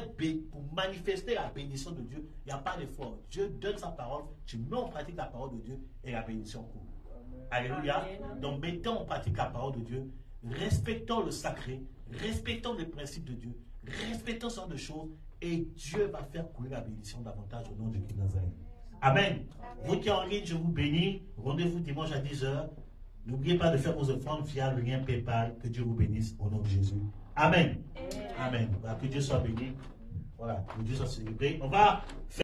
manifester la bénédiction de Dieu, il n'y a pas d'effort. Dieu donne sa parole, tu mets en pratique la parole de Dieu et la bénédiction coule. Alléluia. Donc mettons en pratique la parole de Dieu, respectons le sacré, respectons les principes de Dieu, respectons ce genre de choses et Dieu va faire couler la bénédiction davantage au nom de Jésus de Nazareth. Amen. Vous qui êtes en ligne, je vous bénis. Rendez-vous dimanche à 10h. N'oubliez pas de faire vos offrandes via le lien PayPal. Que Dieu vous bénisse au nom de Jésus. Amen. Amen. Que Dieu soit béni. Voilà. Que Dieu soit célébré. On va faire